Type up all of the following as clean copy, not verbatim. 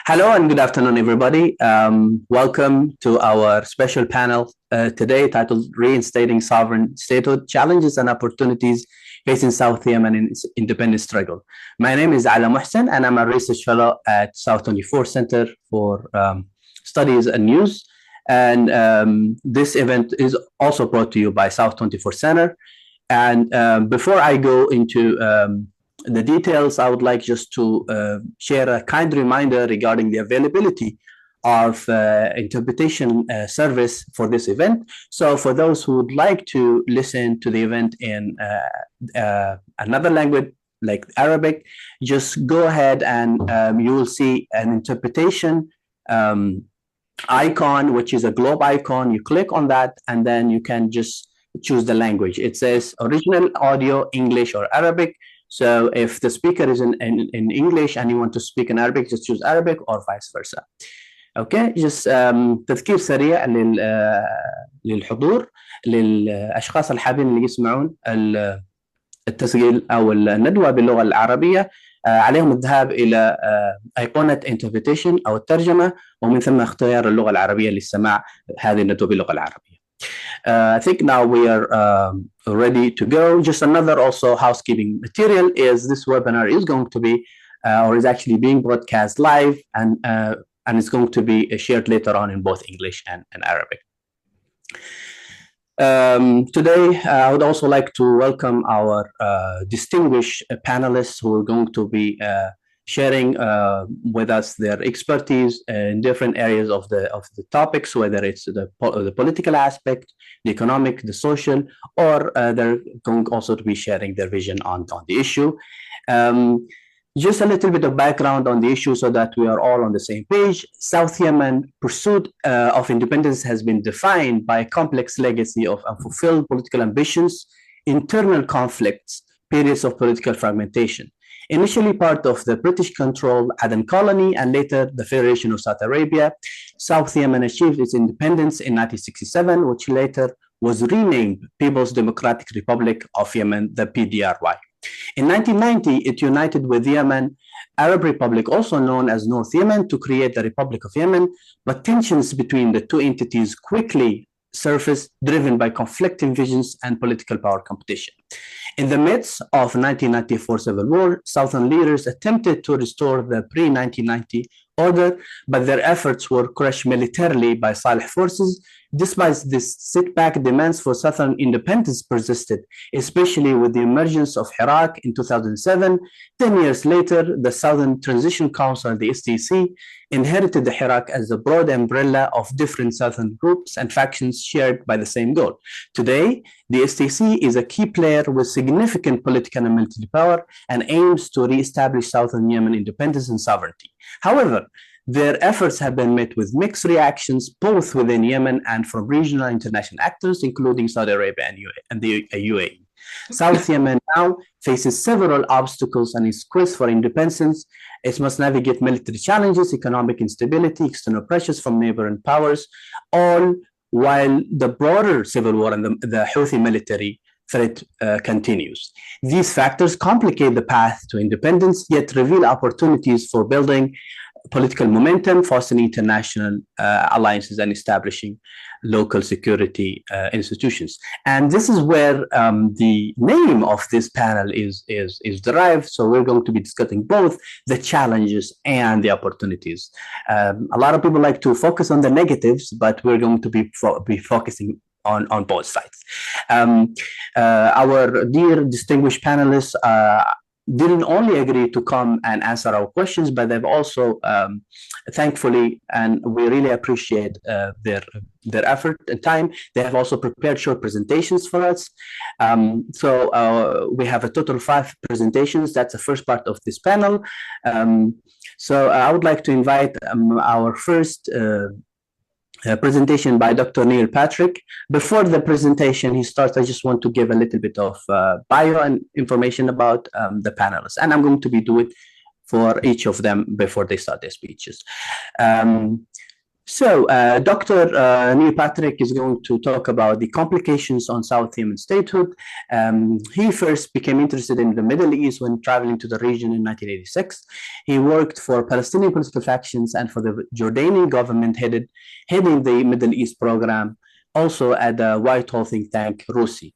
Hello and good afternoon, everybody. Welcome to our special panel today titled Reinstating Sovereign Statehood, Challenges and Opportunities Facing South Yemen in its Independence Struggle. My name is Mohsen, and I'm a research fellow at South24 Center for Studies and News. And this event is also brought to you by South24 Center. And before I go into the details, I would like just to share a kind reminder regarding the availability of interpretation service for this event. So for those who would like to listen to the event in another language like Arabic, just go ahead and you will see an interpretation icon, which is a globe icon. You click on that and then you can just choose the language. It says original audio, English or Arabic. So if the speaker is in English and you want to speak in Arabic, just choose Arabic or vice versa. Okay, just تذكير سريع للحضور للأشخاص الحابين اللي يسمعون التسجيل أو الندوة باللغة العربية، عليهم الذهاب إلى أيقونة interpretation أو الترجمة، ومن ثم اختيار اللغة العربية للسماع هذه الندوة باللغة العربية. I think now we are ready to go. Just another also housekeeping material is this webinar is going to be or is actually being broadcast live and it's going to be shared later on in both English and Arabic. Today, I would also like to welcome our distinguished panelists who are going to be sharing with us their expertise in different areas of the topics, whether it's the political aspect, the economic, the social, or they're going also to be sharing their vision on the issue. Just a little bit of background on the issue so that we are all on the same page. South Yemen pursuit of independence has been defined by a complex legacy of unfulfilled political ambitions, internal conflicts, periods of political fragmentation. Initially part of the British-controlled Aden colony and later the Federation of Saudi Arabia, South Yemen achieved its independence in 1967, which later was renamed People's Democratic Republic of Yemen, the PDRY. In 1990, it united with Yemen Arab Republic, also known as North Yemen, to create the Republic of Yemen, but tensions between the two entities quickly surfaced, driven by conflicting visions and political power competition. In the midst of 1994 civil war, Southern leaders attempted to restore the pre-1990 order, but their efforts were crushed militarily by Saleh forces. Despite this setback, demands for Southern independence persisted, especially with the emergence of Iraq in 2007. 10 years later, the Southern Transition Council, the STC, inherited the Iraq as a broad umbrella of different Southern groups and factions shared by the same goal. Today, the STC is a key player with significant political and military power and aims to re-establish Southern Yemen independence and sovereignty. However, their efforts have been met with mixed reactions, both within Yemen and from regional international actors, including Saudi Arabia and the UAE. South Yemen now faces several obstacles in its quest for independence. It must navigate military challenges, economic instability, external pressures from neighboring powers, all while the broader civil war and the Houthi military threat continues. These factors complicate the path to independence, yet reveal opportunities for building political momentum, fostering international alliances, and establishing local security institutions. And this is where the name of this panel is derived. So we're going to be discussing both the challenges and the opportunities. A lot of people like to focus on the negatives, but we're going to be focusing on both sides. Our dear distinguished panelists didn't only agree to come and answer our questions, but they've also, thankfully, and we really appreciate their effort and time, they have also prepared short presentations for us. So we have a total of 5 presentations. That's the first part of this panel. So I would like to invite our first presentation by Dr. Neil Partrick. Before the presentation he starts, I just want to give a little bit of bio and information about the panelists, and I'm going to be doing it for each of them before they start their speeches. So, Dr. Neil Partrick is going to talk about the complications on South Yemen statehood. He first became interested in the Middle East when traveling to the region in 1986. He worked for Palestinian political factions and for the Jordanian government heading the Middle East program, also at the Whitehall think tank RUSI.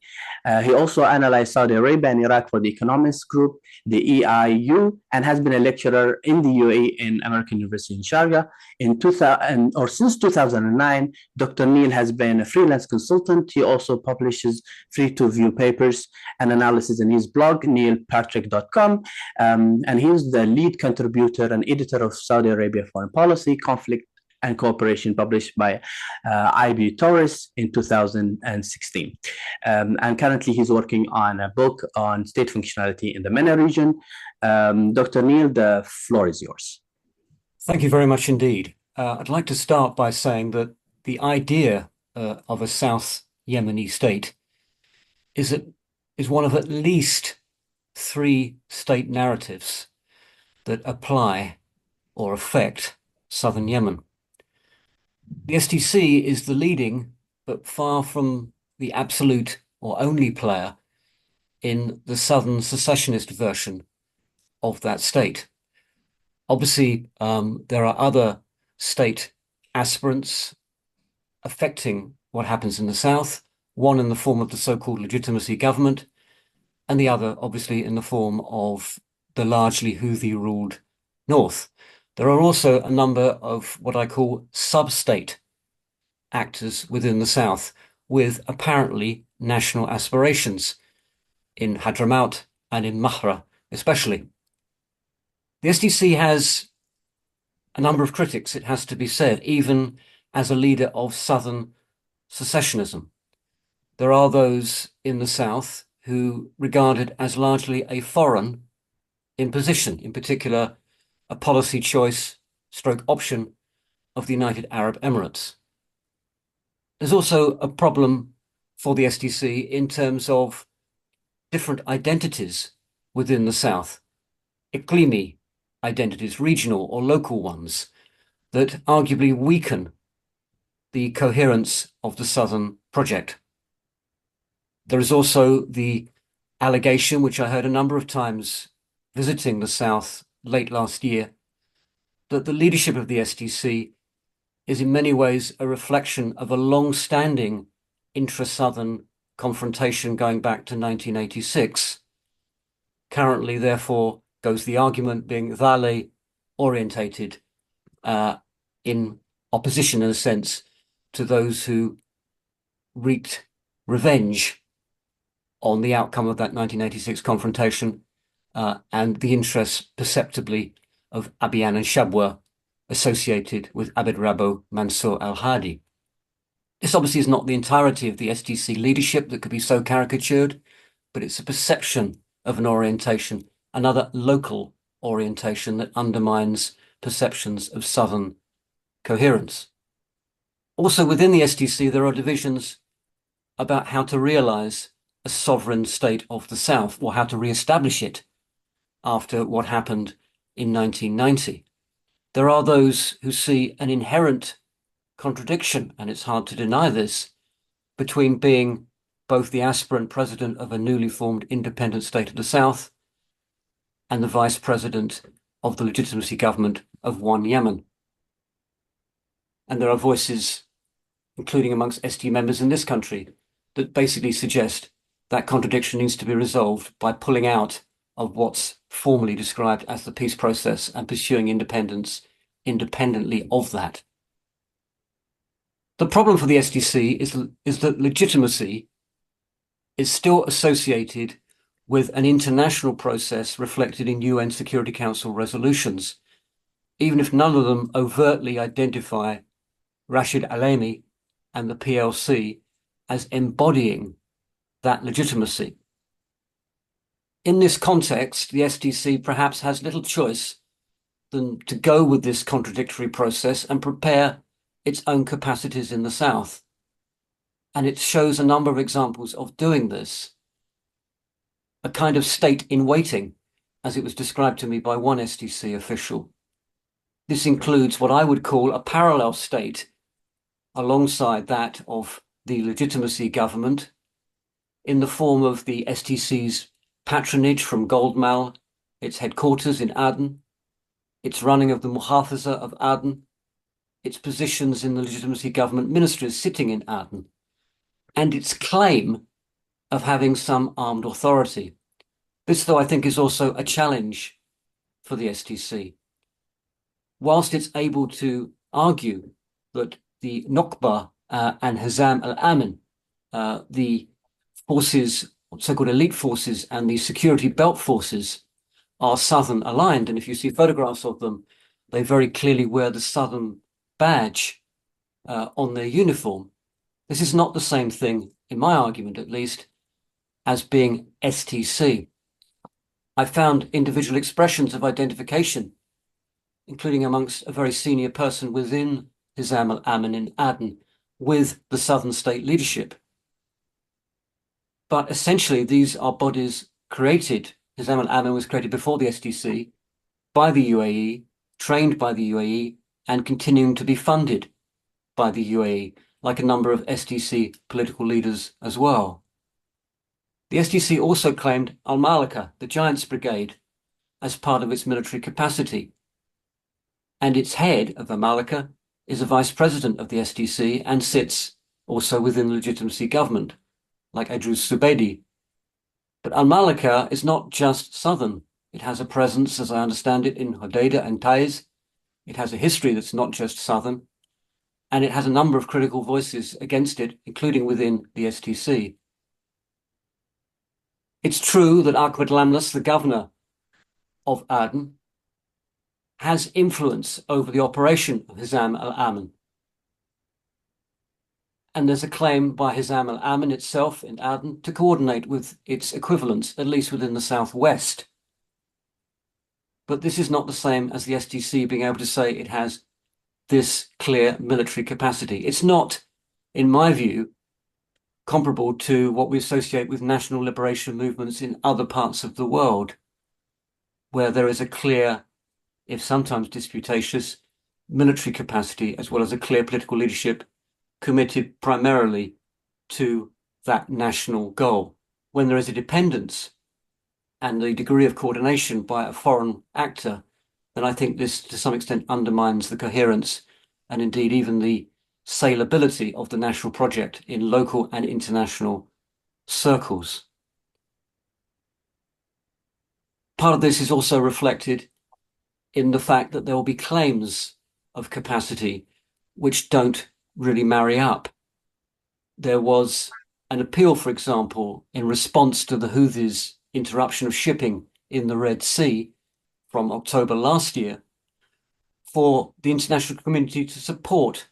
He also analyzed Saudi Arabia and Iraq for the Economists Group, the EIU, and has been a lecturer in the UAE in American University in Sharjah. Since 2009, Dr. Neil has been a freelance consultant. He also publishes free to view papers and analysis in his blog, neilpartrick.com. And he's the lead contributor and editor of Saudi Arabia Foreign Policy, Conflict and Cooperation, published by IB Tauris in 2016. And currently he's working on a book on state functionality in the MENA region. Dr. Neil, the floor is yours. Thank you very much indeed. I'd like to start by saying that the idea of a South Yemeni state is one of at least 3 state narratives that apply or affect southern Yemen. The STC is the leading, but far from the absolute or only player in the southern secessionist version of that state. Obviously, there are other state aspirants affecting what happens in the south, one in the form of the so-called legitimacy government, and the other, obviously, in the form of the largely Houthi-ruled north. There are also a number of what I call sub-state actors within the south, with apparently national aspirations in Hadramaut and in Mahra, especially. The SDC has a number of critics, it has to be said, even as a leader of southern secessionism. There are those in the south who regard it as largely a foreign imposition, in particular, a policy choice stroke option of the United Arab Emirates. There's also a problem for the SDC in terms of different identities within the south, Iqlimi identities, regional or local ones, that arguably weaken the coherence of the southern project. There is also the allegation, which I heard a number of times visiting the south late last year, that the leadership of the SDC is in many ways a reflection of a long-standing intra-southern confrontation going back to 1986. Currently, therefore, goes the argument, being Valley orientated in opposition, in a sense, to those who wreaked revenge on the outcome of that 1986 confrontation and the interests perceptibly of Abiyan and Shabwa associated with Abd Rabbo Mansour al-Hadi. This obviously is not the entirety of the SDC leadership that could be so caricatured, but it's a perception of an orientation, another local orientation that undermines perceptions of southern coherence. Also within the SDC, there are divisions about how to realize a sovereign state of the south, or how to re-establish it after what happened in 1990. There are those who see an inherent contradiction, and it's hard to deny this, between being both the aspirant president of a newly formed independent state of the south and the vice president of the legitimacy government of one Yemen. And there are voices, including amongst SD members in this country, that basically suggest that contradiction needs to be resolved by pulling out of what's formally described as the peace process and pursuing independence independently of that. The problem for the SDC is that legitimacy is still associated with an international process reflected in UN Security Council resolutions, even if none of them overtly identify Rashid Alemi and the PLC as embodying that legitimacy. In this context, the SDC perhaps has little choice than to go with this contradictory process and prepare its own capacities in the south. And it shows a number of examples of doing this. A kind of state in waiting, as it was described to me by one SDC official. this includes what I would call a parallel state alongside that of the legitimacy government in the form of the STC's patronage from Goldmal, its headquarters in Aden, its running of the Muhafaza of Aden, its positions in the legitimacy government ministries sitting in Aden, and its claim of having some armed authority. This, though, I think is also a challenge for the STC. Whilst it's able to argue that the Nokba and Hizam al-Amin, the forces, so-called elite forces, and the security belt forces are Southern aligned, and if you see photographs of them, they very clearly wear the Southern badge on their uniform. This is not the same thing, in my argument at least, as being STC. I found individual expressions of identification, including amongst a very senior person within Hizam al-Amin in Aden, with the Southern state leadership. But essentially, these are bodies created. Hizam al-Amin was created before the STC by the UAE, trained by the UAE, and continuing to be funded by the UAE, like a number of STC political leaders as well. The STC also claimed Al-Malika, the Giants Brigade, as part of its military capacity. And its head of Al-Malika is a vice president of the STC and sits also within the legitimacy government, like Idris Zubaydi. But Al-Malika is not just southern. It has a presence, as I understand it, in Hodeidah and Taiz. It has a history that's not just southern. And it has a number of critical voices against it, including within the STC. It's true that Ahmed Lamlas, the governor of Aden, has influence over the operation of Hizam al-Amin. And there's a claim by Hizam al-Amin itself in Aden to coordinate with its equivalents, at least within the southwest. But this is not the same as the STC being able to say it has this clear military capacity. It's not, in my view, comparable to what we associate with national liberation movements in other parts of the world, where there is a clear, if sometimes disputatious, military capacity, as well as a clear political leadership committed primarily to that national goal. When there is a dependence and the degree of coordination by a foreign actor, then I think this to some extent undermines the coherence and indeed even the saleability of the national project in local and international circles. Part of this is also reflected in the fact that there will be claims of capacity which don't really marry up. There was an appeal, for example, in response to the Houthis' interruption of shipping in the Red Sea from October last year, for the international community to support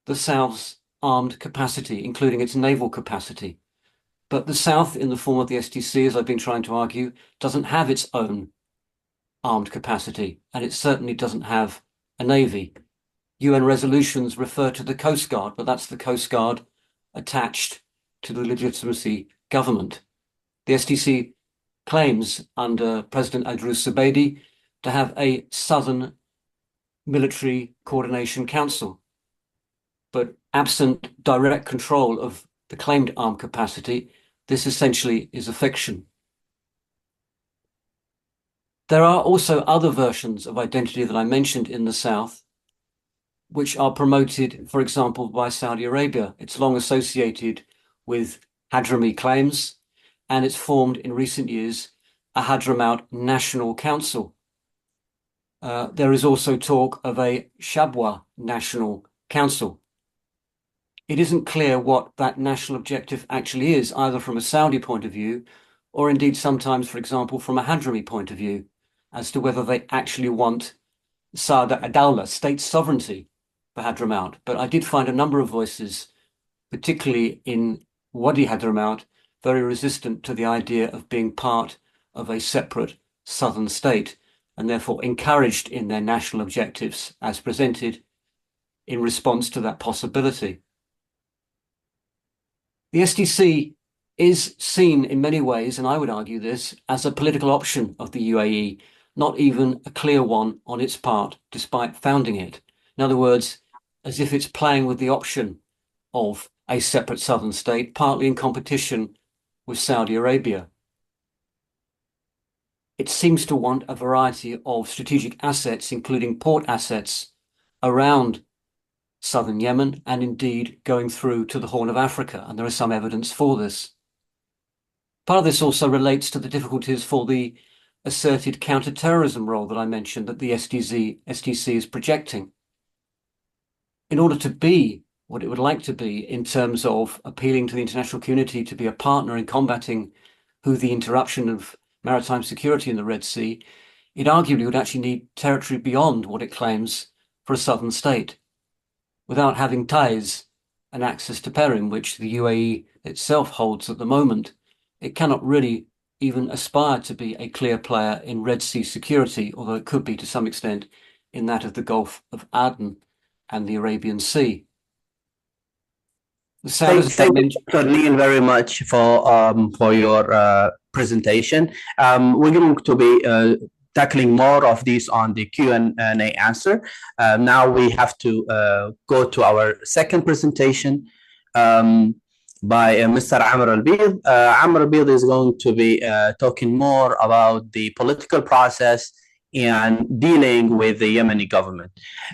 the South's armed capacity, including its naval capacity. But the South, in the form of the STC, as I've been trying to argue, doesn't have its own armed capacity, and it certainly doesn't have a navy. UN resolutions refer to the Coast Guard, but that's the Coast Guard attached to the legitimacy government. The STC claims under President Idris Zubaydi to have a Southern Military Coordination Council. But absent direct control of the claimed armed capacity, this essentially is a fiction. There are also other versions of identity that I mentioned in the South, which are promoted, for example, by Saudi Arabia. It's long associated with Hadrami claims, and it's formed in recent years a Hadramaut National Council. There is also talk of a Shabwa National Council. It isn't clear what that national objective actually is, either from a Saudi point of view, or indeed sometimes, for example, from a Hadrami point of view, as to whether they actually want Sada Adawla, state sovereignty for Hadramaut. But I did find a number of voices, particularly in Wadi Hadramaut, very resistant to the idea of being part of a separate southern state, and therefore encouraged in their national objectives as presented in response to that possibility. The STC is seen in many ways, and I would argue this, as a political option of the UAE, not even a clear one on its part, despite founding it. In other words, as if it's playing with the option of a separate southern state, partly in competition with Saudi Arabia. It seems to want a variety of strategic assets, including port assets, around southern Yemen and indeed going through to the Horn of Africa, and there is some evidence for this. Part of this also relates to the difficulties for the asserted counter-terrorism role that I mentioned that the STC is projecting. In order to be what it would like to be in terms of appealing to the international community to be a partner in combating the interruption of maritime security in the Red Sea, it arguably would actually need territory beyond what it claims for a southern state, without having ties and access to Perim, which the UAE itself holds at the moment. It cannot really even aspire to be a clear player in Red Sea security, although it could be to some extent in that of the Gulf of Aden and the Arabian Sea. The Saudis, Thank you, Dr. Neil, very much for your presentation. We're going to be tackling more of these on the Q&A answer. Now we have to go to our second presentation by Mr. Amr Al-Bidh. Amr Al-Bidh is going to be talking more about the political process and dealing with the Yemeni government.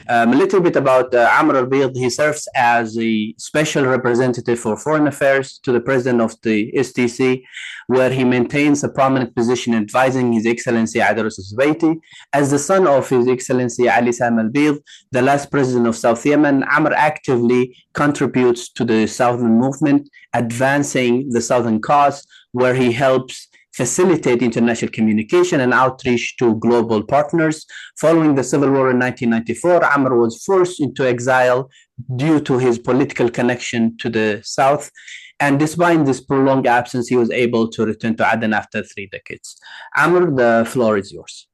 A little bit about Amr Al-Bidh. He serves as the special representative for foreign affairs to the president of the STC, where he maintains a prominent position advising His Excellency Adros Al-Zubayti. As the son of His Excellency Ali Sam Al-Bidh, the last president of South Yemen, Amr actively contributes to the Southern movement, advancing the Southern cause, where he helps facilitate international communication and outreach to global partners. Following the civil war in 1994, Amr was forced into exile due to his political connection to the South. And despite this prolonged absence, he was able to return to Aden after 3 decades. Amr, the floor is yours.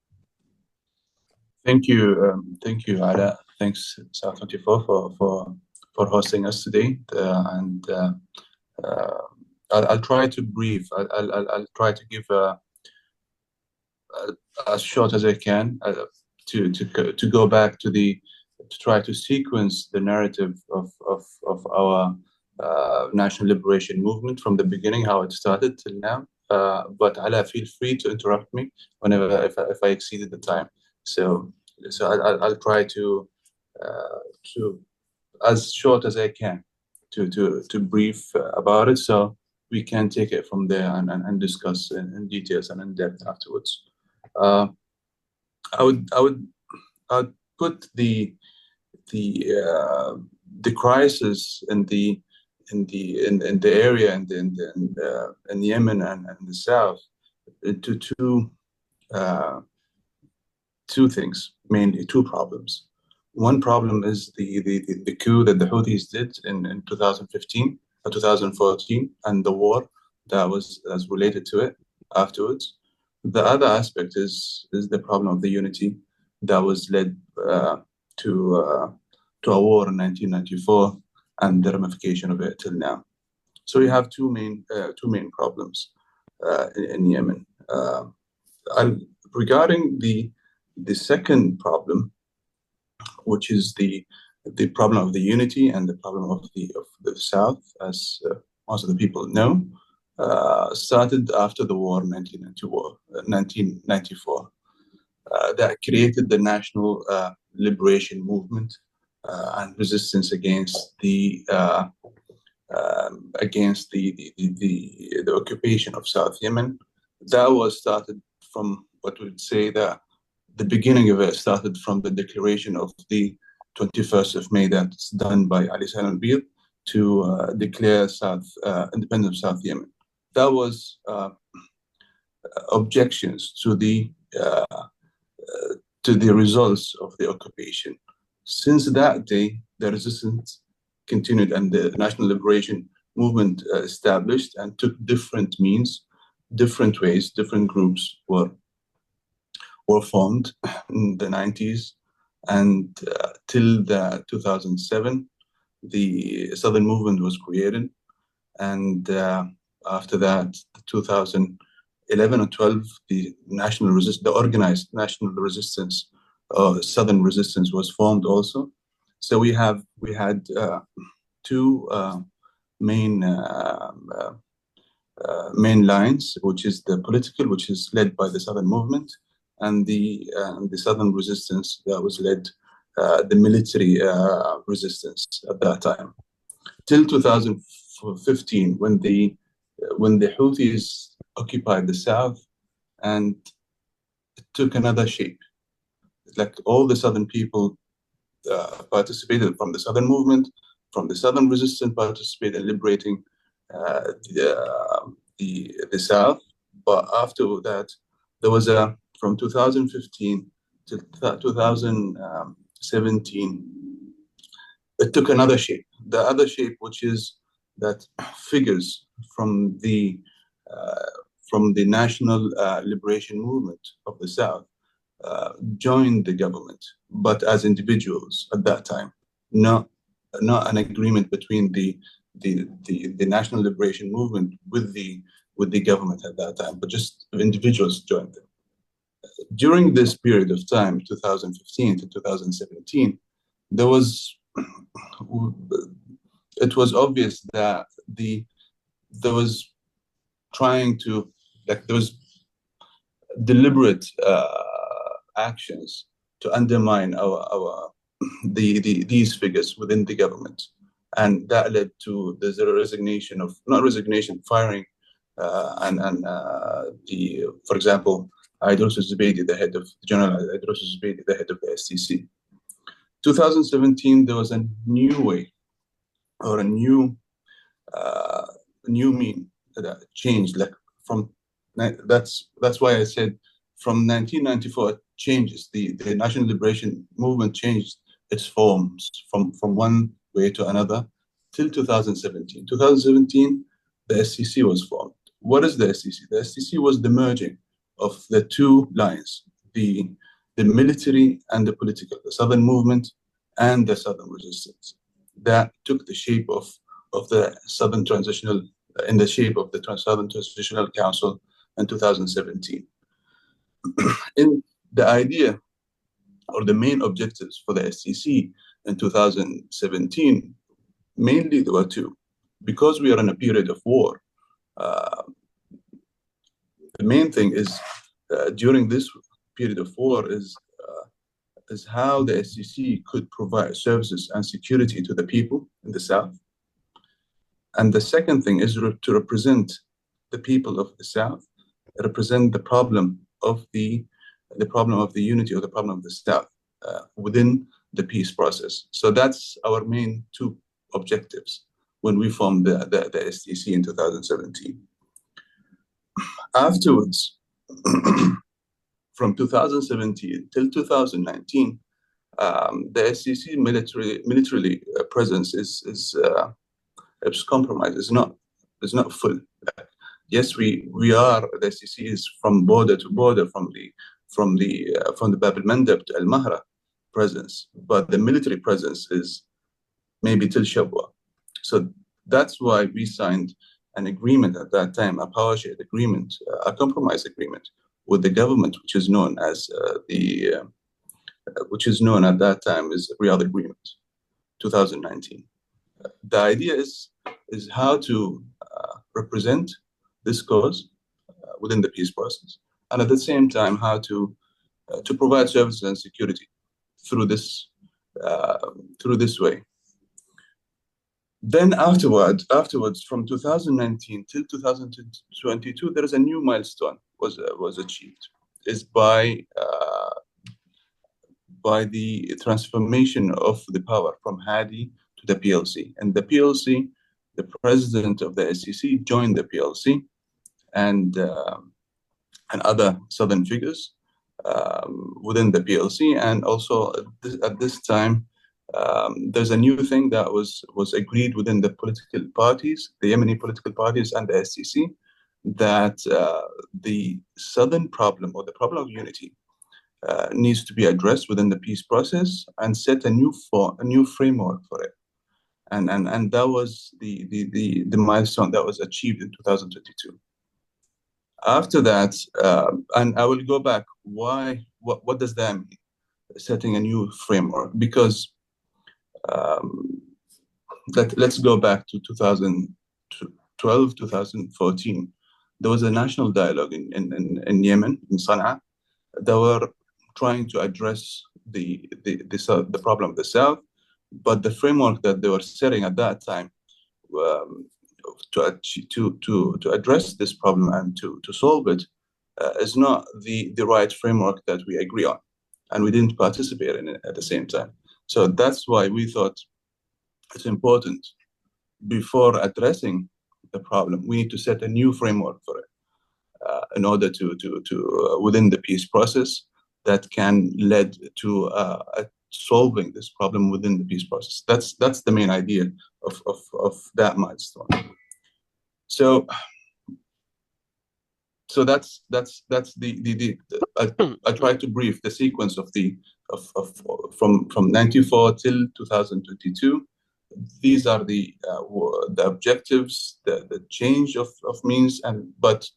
Thank you, Ala. Thanks, South24 for hosting us today. I'll try to brief. I'll try to give as short as I can to go back to try to sequence the narrative of our national liberation movement from the beginning, how it started till now. But Ala, feel free to interrupt me whenever if I exceeded the time. So I'll try to as short as I can to brief about it. So we can take it from there and discuss in details and in depth afterwards. I would put the crisis in the area in Yemen and the south into two things, mainly two problems. One problem is the coup that the Houthis did in 2015 or 2014 and the war that's related to it afterwards. The other aspect is the problem of the unity that was led to a war in 1994 and the ramification of it till now. So you have two main problems in Yemen. Regarding the second problem, which is the problem of the unity and the problem of the South, as most of the people know, started after the war in 1994. That created the national liberation movement and resistance against the occupation of South Yemen. That was started from what we would say that the beginning of it started from the declaration of the 21st of May that's done by Ali Sam Al-Bidh to declare independence of South Yemen. That was objections to the results of the occupation. Since that day, the resistance continued and the national liberation movement established and took different means, different ways, different groups were formed in the 90s and till the 2007, the Southern Movement was created. And after that, 2008, 11 or 12, the organized national resistance, Southern resistance was formed also. So we had two main lines, which is the political, which is led by the Southern movement, and the Southern resistance that was led the military resistance at that time, till 2015, when the Houthis occupied the south, and it took another shape. Like all the Southern people participated from the Southern movement, from the Southern resistance, participated in liberating the South. But after that, there was from 2015 to 2017, it took another shape. The other shape, which is that figures from the national liberation movement of the South joined the government, but as individuals at that time, not an agreement between the national liberation movement with the government at that time, but just individuals joined them. During this period of time, 2015 to 2017, it was obvious that there was deliberate actions to undermine these figures within the government, and that led to the firing, for example, General Idris Zubaydi, the head of the STC. 2017, there was a new way, or a new mean that changed. That's why I said from 1994 it changes. The National Liberation Movement changed its forms from one way to another till 2017. 2017, the SCC was formed. What is the SCC? The SCC was the merging of the two lines, the military and the political, the Southern movement and the Southern resistance. That took the shape of the Southern Transitional, in the shape of the Southern Transitional Council in 2017. In the idea or the main objectives for the SCC in 2017, mainly there were two. Because we are in a period of war, the main thing is during this period of war is how the SCC could provide services and security to the people in the South. And the second thing is to represent the people of the South, represent the problem of the unity, or the problem of the South within the peace process. So that's our main two objectives when we formed the STC in 2017. Afterwards, from 2017 till 2019, the SCC militarily presence is compromised. It's not full. Yes, we are. The SCC is from border to border, from the Bab al-Mandab to Al-Mahra presence, but the military presence is maybe till Shabwa. So that's why we signed an agreement at that time, a power shared agreement, a compromise agreement with the government, which is known at that time as Riyadh Agreement, 2019. The idea is how to represent this cause within the peace process, and at the same time how to provide services and security through this way. Then afterwards, from 2019 till 2022, there is a new milestone was achieved. Is by the transformation of the power from Hadi to the PLC. And the PLC, the president of the SCC joined the PLC, and other Southern figures within the PLC. And also at this time, there's a new thing that was agreed within the political parties, the Yemeni political parties and the SCC, that the Southern problem, or the problem of unity, needs to be addressed within the peace process and set a new framework for it. And that was the milestone that was achieved in 2022. After that, and I will go back. Why? What does that mean? Setting a new framework, because let's go back to 2012, 2014. There was a national dialogue in Yemen, in Sana'a. They were trying to address the problem of the South, but the framework that they were setting at that time to address this problem and to solve it is not the right framework that we agree on, and we didn't participate in it at the same time. So that's why we thought it's important, before addressing the problem, we need to set a new framework for it in order to within the peace process that can lead to solving this problem within the peace process. That's the main idea of that milestone. So that's the I try to brief the sequence of from 94 till 2022. These are the objectives, the change of means, but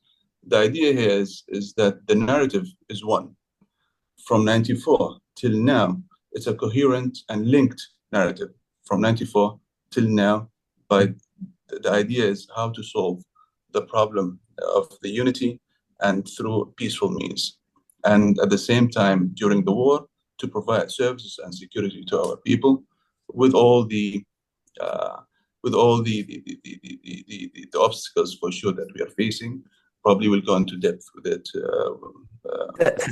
the idea here is that the narrative is one. From 94 till now, it's a coherent and linked narrative from 94 till now. But the idea is how to solve the problem of the unity and through peaceful means. And at the same time, during the war, to provide services and security to our people with all the obstacles for sure that we are facing. Probably we'll go into depth with it.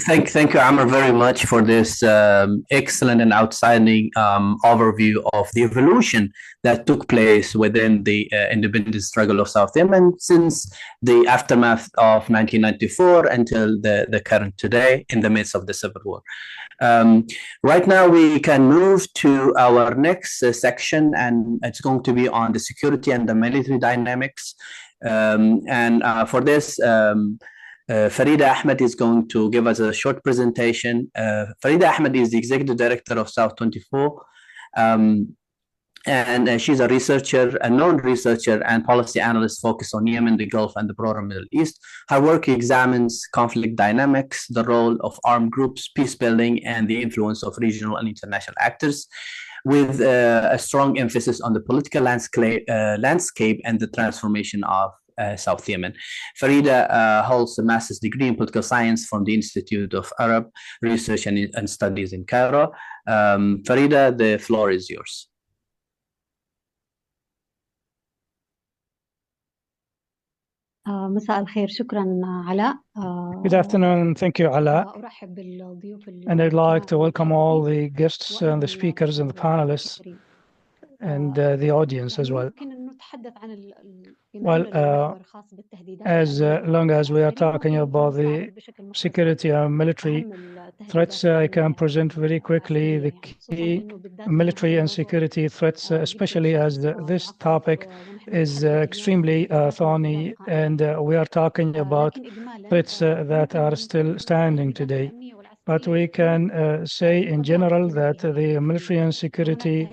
Thank you, Amr, very much for this excellent and outstanding overview of the evolution that took place within the independence struggle of South Yemen since the aftermath of 1994 until the current today in the midst of the civil war. Right now, we can move to our next section, and it's going to be on the security and the military dynamics. For this, Farida Ahmed is going to give us a short presentation. Farida Ahmed is the executive director of South24, and she's a researcher, a known researcher and policy analyst focused on Yemen, the Gulf, and the broader Middle East. Her work examines conflict dynamics, the role of armed groups, peace building, and the influence of regional and international actors, with a strong emphasis on the political landscape and the transformation of South Yemen. Farida holds a master's degree in political science from the Institute of Arab Research and Studies in Cairo. Farida, the floor is yours. مساء الخير. شكرا علاء. Good afternoon. Thank you, Ala. And I'd like to welcome all the guests and the speakers and the panelists and the audience as well. Well, as long as we are talking about the security and military threats, I can present very quickly the key military and security threats, especially as this topic is extremely thorny, and we are talking about threats that are still standing today. But we can say in general that the military and security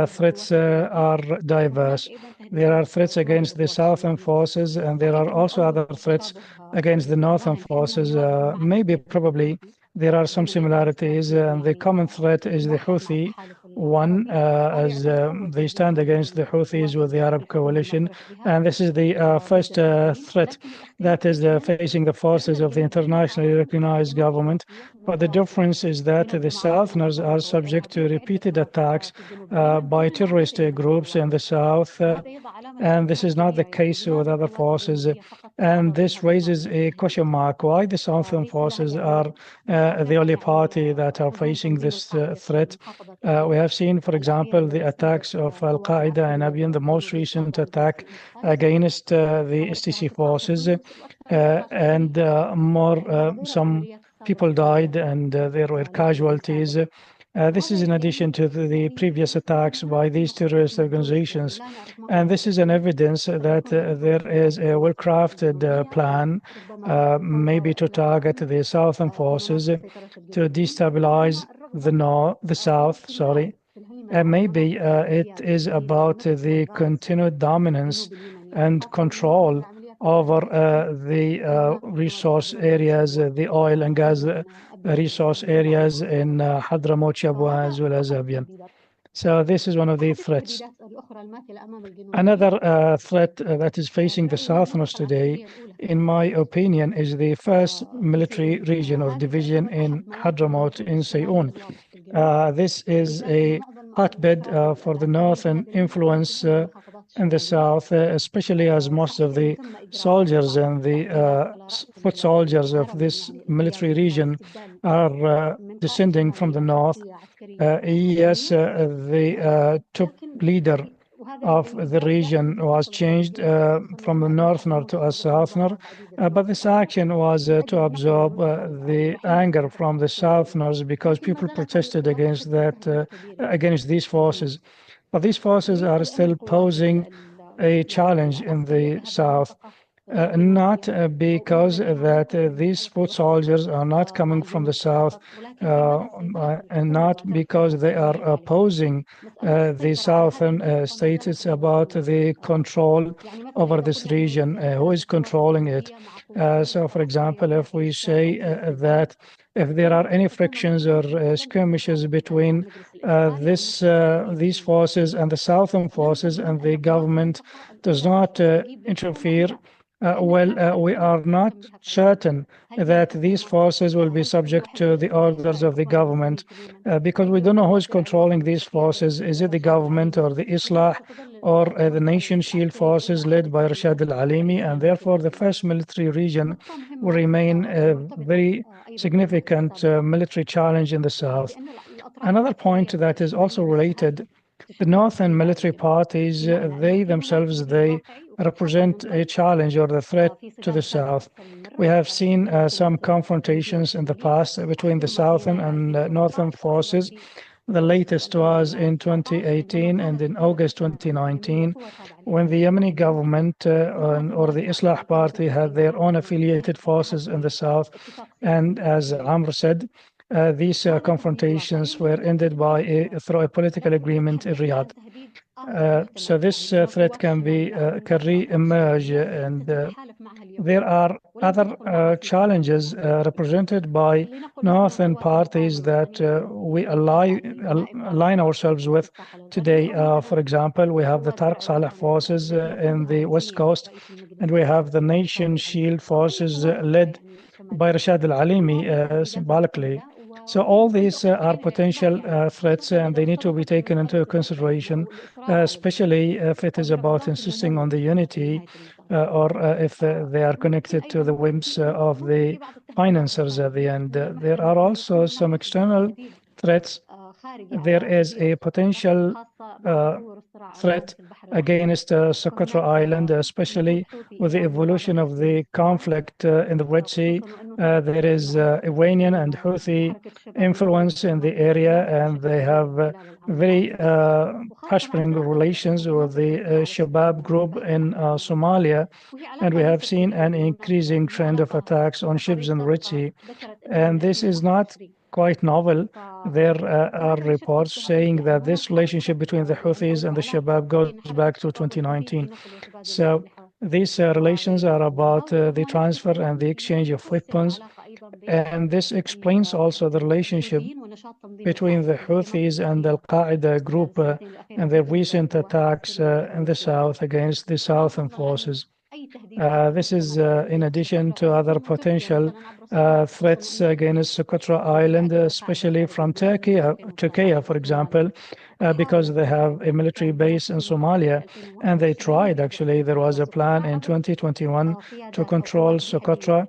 threats are diverse. There are threats against the southern forces, and there are also other threats against the northern forces. Maybe probably there are some similarities, and the common threat is the Houthi one, as they stand against the Houthis with the Arab coalition. And this is the first threat that is facing the forces of the internationally recognized government. But the difference is that the Southerners are subject to repeated attacks by terrorist groups in the south, and this is not the case with other forces. And this raises a question mark: why the Southern forces are the only party that are facing this threat? We have seen, for example, the attacks of Al-Qaeda in Abyei, the most recent attack against the STC forces, and some people died and there were casualties. This is in addition to the previous attacks by these terrorist organizations. And this is an evidence that there is a well-crafted plan, maybe to target the southern forces, to destabilize the south, and maybe it is about the continued dominance and control over the resource areas, the oil and gas resource areas in Hadramaut, Shabwa, as well as Abiyan. So this is one of the threats. Another threat that is facing the Southerners today, in my opinion, is the first military region or division in Hadramaut in Sayoun. This is a hotbed for the northern influence in the south, especially as most of the soldiers and the foot soldiers of this military region are descending from the north. Yes, the top leader of the region was changed from a northerner to a southerner, but this action was to absorb the anger from the southerners because people protested against that, against these forces. But these forces are still posing a challenge in the south. Not because that these foot soldiers are not coming from the south, and not because they are opposing the southern states. It's about the control over this region, who is controlling it. So, for example, if we say that if there are any frictions or skirmishes between these forces and the southern forces, and the government does not interfere, we are not certain that these forces will be subject to the orders of the government, because we don't know who is controlling these forces. Is it the government or the Islah or the Nation Shield forces led by Rashad al-Alimi? And therefore, the first military region will remain a very significant military challenge in the south. Another point that is also related, the northern military parties, they themselves, they represent a challenge or the threat to the south. We have seen some confrontations in the past between the southern and northern forces. The latest was in 2018 and in August 2019, when the Yemeni government or the Islah Party had their own affiliated forces in the south. And as Amr said, these confrontations were ended by through a political agreement in Riyadh. So this threat can re-emerge, and there are other challenges represented by northern parties that we align ourselves with today. For example, we have the Tariq Saleh forces in the west coast, and we have the Nation Shield forces led by Rashad al-Alimi symbolically. So all these are potential threats, and they need to be taken into consideration, especially if it is about insisting on the unity or if they are connected to the whims of the financiers at the end. There are also some external threats. There is a potential threat against Socotra Island, especially with the evolution of the conflict in the Red Sea. There is Iranian and Houthi influence in the area, and they have very prospering relations with the Shabab group in Somalia. And we have seen an increasing trend of attacks on ships in the Red Sea. And this is not quite novel. There are reports saying that this relationship between the Houthis and the Shabab goes back to 2019. So these relations are about the transfer and the exchange of weapons. And this explains also the relationship between the Houthis and the Al-Qaeda group and their recent attacks in the south against the southern forces. This is in addition to other potential threats against Socotra Island, especially from Turkey, for example, because they have a military base in Somalia, and they tried, actually, there was a plan in 2021 to control Socotra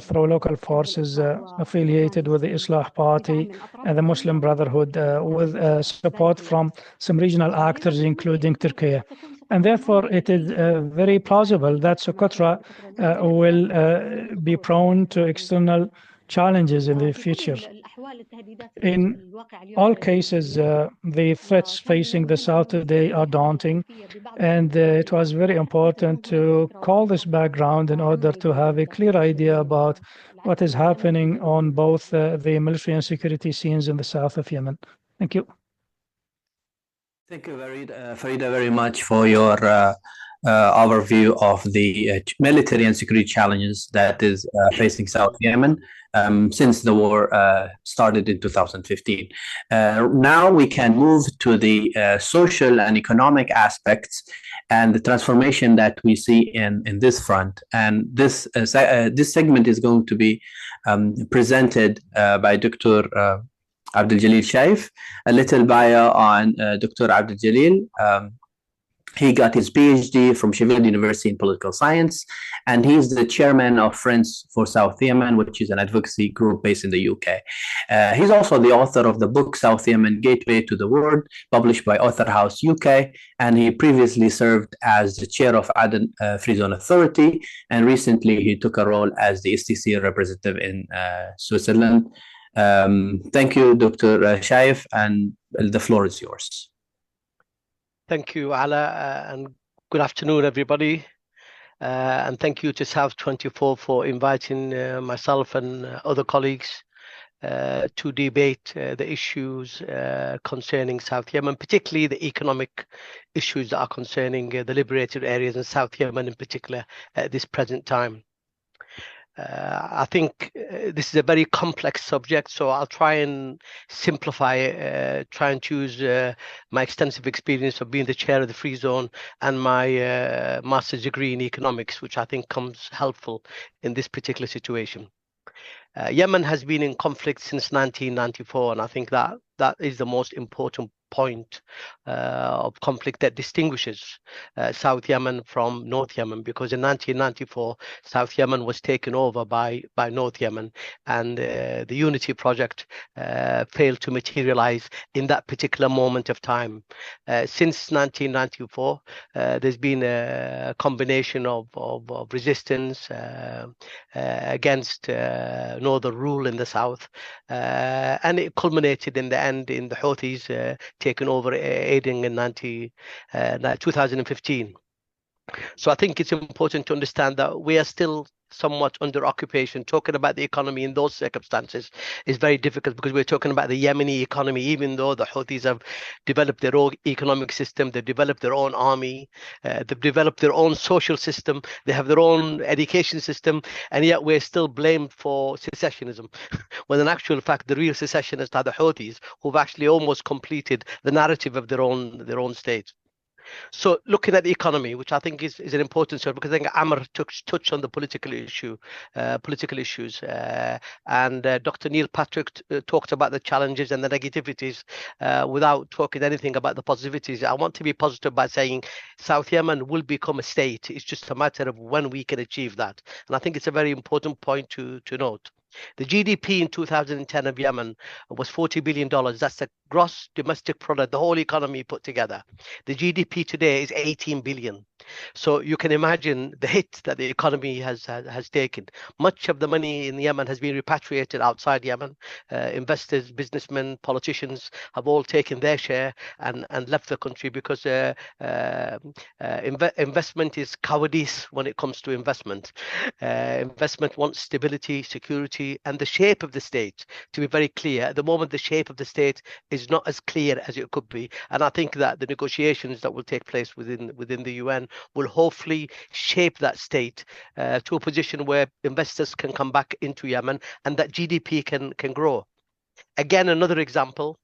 through local forces affiliated with the Islah Party and the Muslim Brotherhood, with support from some regional actors, including Turkey. And therefore, it is very plausible that Socotra will be prone to external challenges in the future. In all cases, the threats facing the South today are daunting, and it was very important to call this background in order to have a clear idea about what is happening on both the military and security scenes in the south of Yemen. Thank you. Thank you, Farida, very much for your overview of the military and security challenges that is facing South Yemen since the war started in 2015. Now we can move to the social and economic aspects and the transformation that we see in this front. And this segment is going to be presented by Dr. Abdul Shaif. A little bio on Dr. Abdul Jalil. He got his PhD from Sheffield University in political science, and he's the chairman of Friends for South Yemen, which is an advocacy group based in the UK. He's also the author of the book South Yemen Gateway to the World, published by Author House UK, and he previously served as the chair of Aden Free Zone Authority, and recently he took a role as the STC representative in Switzerland. Thank you, Dr. Shaif, and the floor is yours. Thank you, Ala, and good afternoon, everybody. And thank you to South24 for inviting myself and other colleagues to debate the issues concerning South Yemen, particularly the economic issues that are concerning the liberated areas in South Yemen in particular at this present time. I think this is a very complex subject, so I'll try and simplify it, try and choose my extensive experience of being the chair of the Free Zone and my master's degree in economics, which I think comes helpful in this particular situation. Yemen has been in conflict since 1994, and I think that is the most important point of conflict that distinguishes South Yemen from North Yemen, because in 1994 South Yemen was taken over by North Yemen, and the unity project failed to materialize in that particular moment of time. Since 1994 there's been a combination of resistance against northern rule in the south, and it culminated in the end in the Houthis taken over Aden in 2015. So I think it's important to understand that we are still somewhat under occupation. Talking about the economy in those circumstances is very difficult, because we're talking about the Yemeni economy, even though the Houthis have developed their own economic system, they've developed their own army, they've developed their own social system, they have their own education system, and yet we're still blamed for secessionism, when in actual fact the real secessionists are the Houthis, who've actually almost completed the narrative of their own state. So looking at the economy, which I think is an important subject, because I think Amr touched on the political issues, and Dr. Neil Partrick talked about the challenges and the negativities without talking anything about the positivities. I want to be positive by saying South Yemen will become a state. It's just a matter of when we can achieve that, and I think it's a very important point to note. The GDP in 2010 of Yemen was $40 billion. That's the gross domestic product, the whole economy put together. The GDP today is 18 billion. So you can imagine the hit that the economy has taken. Much of the money in Yemen has been repatriated outside Yemen. Investors, businessmen, politicians have all taken their share and left the country, because investment is cowardice when it comes to investment. Investment wants stability, security, and the shape of the state to be very clear. At the moment, the shape of the state is not as clear as it could be, and I think that the negotiations that will take place within the UN will hopefully shape that state to a position where investors can come back into Yemen and that GDP can grow. Again, another example,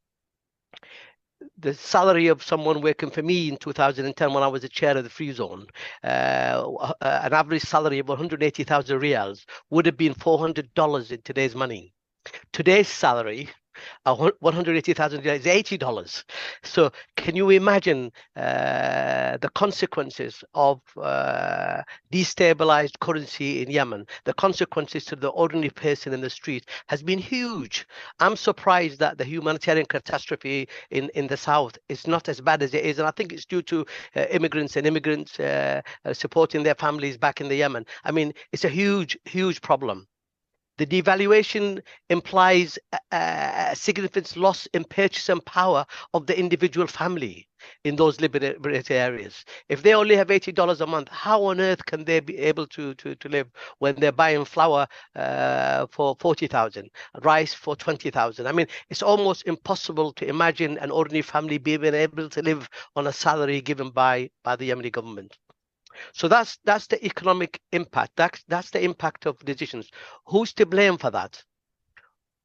the salary of someone working for me in 2010 when I was the chair of the Free Zone, an average salary of 180,000 riyals would have been $400 in today's money. Today's salary, 180,000 is $80. So can you imagine the consequences of destabilized currency in Yemen? The consequences to the ordinary person in the street has been huge. I'm surprised that the humanitarian catastrophe in the south is not as bad as it is, and I think it's due to immigrants supporting their families back in the Yemen. I mean, it's a huge problem. The devaluation implies a significant loss in purchasing power of the individual family in those liberated areas. If they only have $80 a month, how on earth can they be able to live when they're buying flour for 40,000, rice for 20,000? I mean, it's almost impossible to imagine an ordinary family being able to live on a salary given by the Yemeni government. So that's the economic impact. That's the impact of decisions. Who's to blame for that?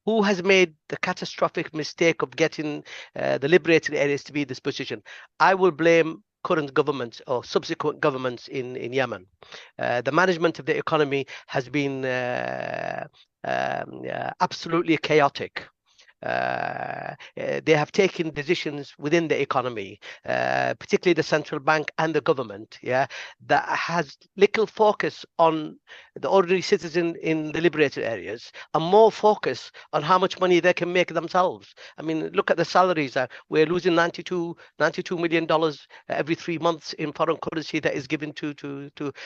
Who has made the catastrophic mistake of getting the liberated areas to be in this position? I will blame current governments or subsequent governments in Yemen. The management of the economy has been absolutely chaotic. They have taken decisions within the economy, particularly the central bank and the government, that has little focus on the ordinary citizen in the liberated areas and more focus on how much money they can make themselves. I mean, look at the salaries. We're losing $92 million every 3 months in foreign currency that is given to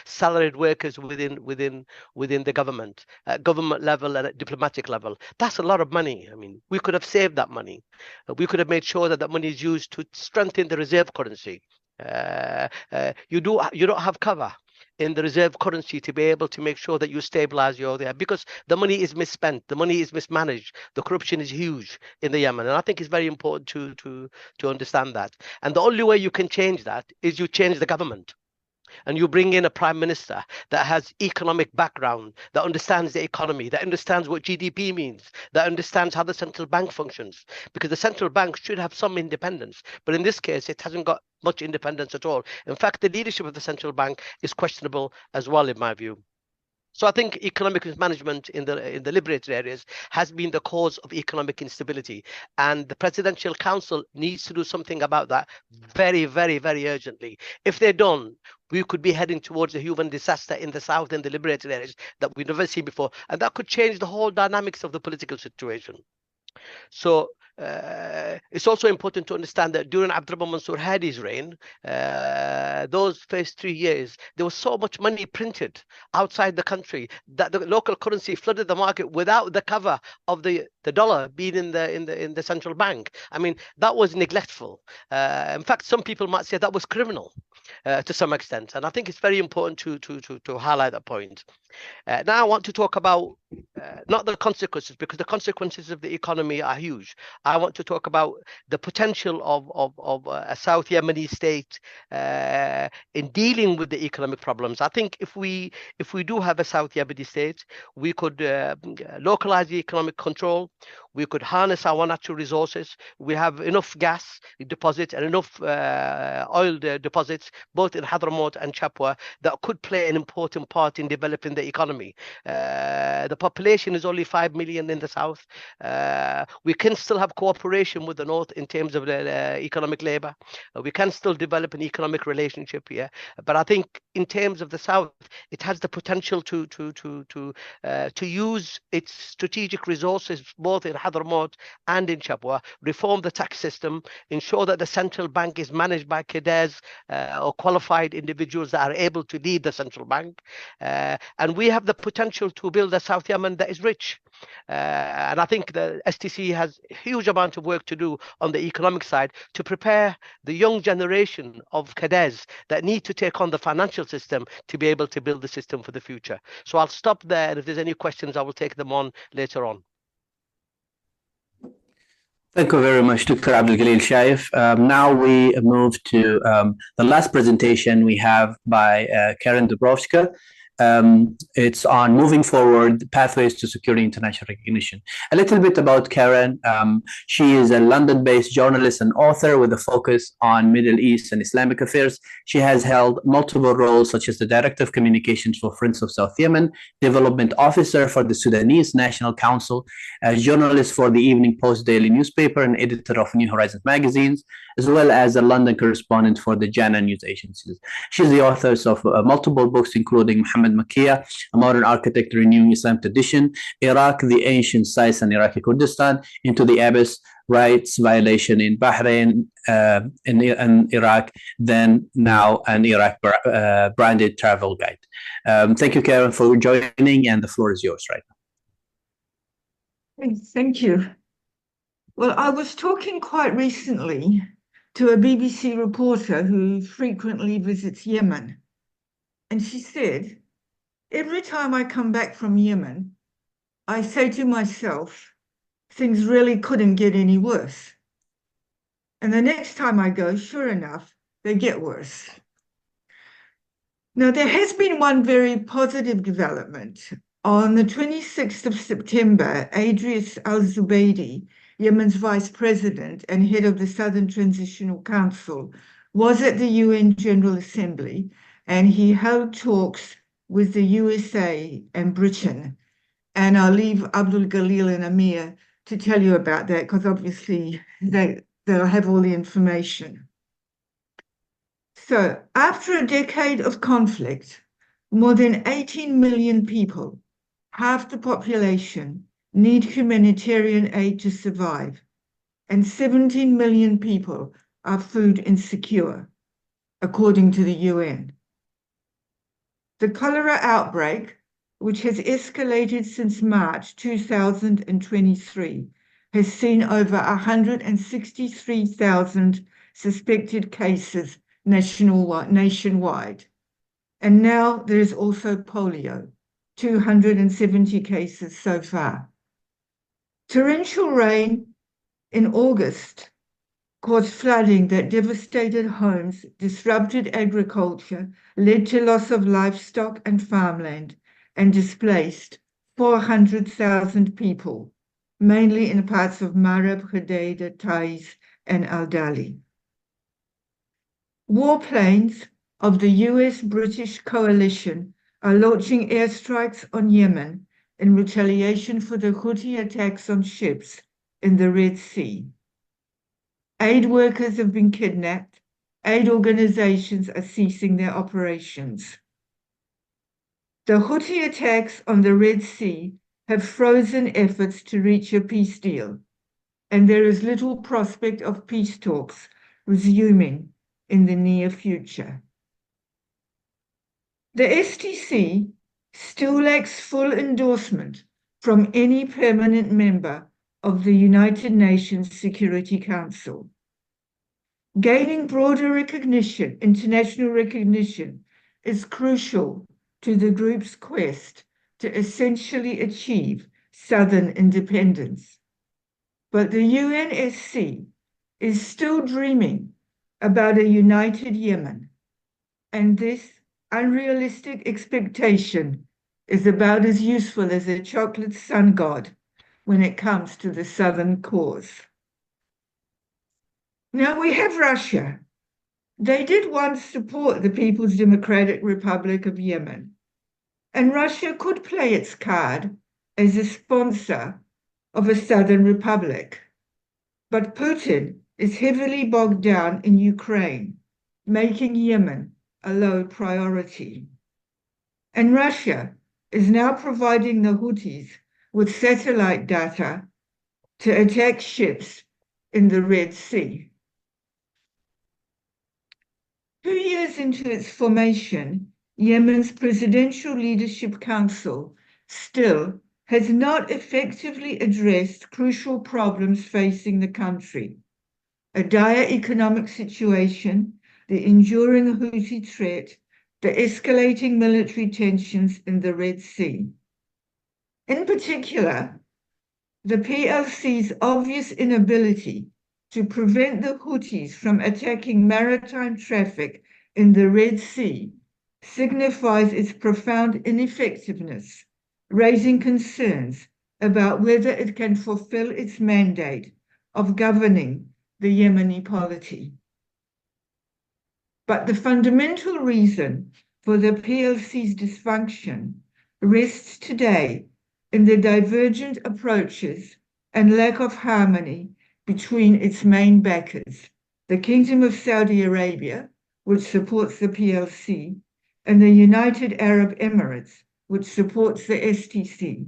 salaried workers within the government, at government level and at diplomatic level. That's a lot of money. I mean, we could have saved that money. We could have made sure that that money is used to strengthen the reserve currency. You don't have cover in the reserve currency to be able to make sure that you stabilize your there, because the money is misspent, the money is mismanaged, the corruption is huge in the Yemen, and I think it's very important to understand that. And the only way you can change that is you change the government. And you bring in a prime minister that has economic background, that understands the economy, that understands what GDP means, that understands how the central bank functions. Because the central bank should have some independence. But in this case, it hasn't got much independence at all. In fact, the leadership of the central bank is questionable as well, in my view. So I think economic mismanagement in the liberated areas has been the cause of economic instability, and the Presidential Council needs to do something about that very, very, very urgently. If they don't, we could be heading towards a human disaster in the south and the liberated areas that we've never seen before, and that could change the whole dynamics of the political situation. So it's also important to understand that during Abdurrahman Mansour Hadi's reign, those first 3 years, there was so much money printed outside the country that the local currency flooded the market without the cover of the dollar being in the central bank. I mean, that was neglectful. In fact, some people might say that was criminal to some extent, and I think it's very important to highlight that point. Now I want to talk about not the consequences, because the consequences of the economy are huge. I want to talk about the potential of a South Yemeni state in dealing with the economic problems. I think if we do have a South Yemeni state, we could localize the economic control. We could harness our natural resources. We have enough gas deposits and enough oil deposits, both in Hadramaut and Chapwa, that could play an important part in developing the economy. The population is only 5 million in the south. We can still have cooperation with the north in terms of the economic labor. We can still develop an economic relationship here. But I think in terms of the south, it has the potential to use its strategic resources both in Hadramaut and in Chapwa, reform the tax system, ensure that the central bank is managed by cadres or qualified individuals that are able to lead the central bank. And we have the potential to build a South Yemen that is rich. And I think the STC has a huge amount of work to do on the economic side to prepare the young generation of cadres that need to take on the financial system to be able to build the system for the future. So I'll stop there, and if there's any questions, I will take them on later on. Thank you very much, Dr. Abdul Shaif. Now we move to the last presentation we have by Karen Dabrowski. It's on moving forward pathways to security international recognition. A little bit about Karen. She is a London-based journalist and author with a focus on Middle East and Islamic affairs. She has held multiple roles, such as the Director of Communications for Friends of South Yemen, Development Officer for the Sudanese National Council, a journalist for the Evening Post daily newspaper, and editor of New Horizons magazines, as well as a London correspondent for the Jana news agencies. She's the author of multiple books, including Muhammad Makkiyah, A Modern Architect Renewing Islam Tradition, Iraq, the Ancient Sites and Iraqi Kurdistan, Into the Abyss, Rights Violation in Bahrain, in Iraq, then now an Iraq branded travel guide. Thank you, Karen, for joining, and the floor is yours right now. Thank you. Well, I was talking quite recently to a BBC reporter who frequently visits Yemen, and she said, every time I come back from Yemen, I say to myself, things really couldn't get any worse. And the next time I go, sure enough, they get worse. Now, there has been one very positive development. On the 26th of September, Idris al-Zubaydi, Yemen's vice president and head of the Southern Transitional Council, was at the UN General Assembly, and he held talks with the USA and Britain. And I'll leave Abdul, Galil, and Amir to tell you about that, because obviously they'll have all the information. So, after a decade of conflict, more than 18 million people, half the population, need humanitarian aid to survive, and 17 million people are food insecure, according to the UN. The cholera outbreak, which has escalated since March 2023, has seen over 163,000 suspected cases nationwide. And now there is also polio, 270 cases so far. Torrential rain in August caused flooding that devastated homes, disrupted agriculture, led to loss of livestock and farmland, and displaced 400,000 people, mainly in parts of Marib, Hodeida, Taiz, and Al-Dali. Warplanes of the US-British coalition are launching airstrikes on Yemen in retaliation for the Houthi attacks on ships in the Red Sea. Aid workers have been kidnapped. Aid organizations are ceasing their operations. The Houthi attacks on the Red Sea have frozen efforts to reach a peace deal, and there is little prospect of peace talks resuming in the near future. The STC still lacks full endorsement from any permanent member of the United Nations Security Council. Gaining broader recognition, international recognition, is crucial to the group's quest to essentially achieve southern independence. But the UNSC is still dreaming about a united Yemen, and this unrealistic expectation is about as useful as a chocolate sun god when it comes to the southern cause. Now we have Russia. They did once support the People's Democratic Republic of Yemen, and Russia could play its card as a sponsor of a southern republic. But Putin is heavily bogged down in Ukraine, making Yemen a low priority. And Russia is now providing the Houthis with satellite data to attack ships in the Red Sea. 2 years into its formation, Yemen's Presidential Leadership Council still has not effectively addressed crucial problems facing the country: a dire economic situation, the enduring Houthi threat, the escalating military tensions in the Red Sea. In particular, the PLC's obvious inability to prevent the Houthis from attacking maritime traffic in the Red Sea signifies its profound ineffectiveness, raising concerns about whether it can fulfill its mandate of governing the Yemeni polity. But the fundamental reason for the PLC's dysfunction rests today in the divergent approaches and lack of harmony between its main backers, the Kingdom of Saudi Arabia, which supports the PLC, and the United Arab Emirates, which supports the STC.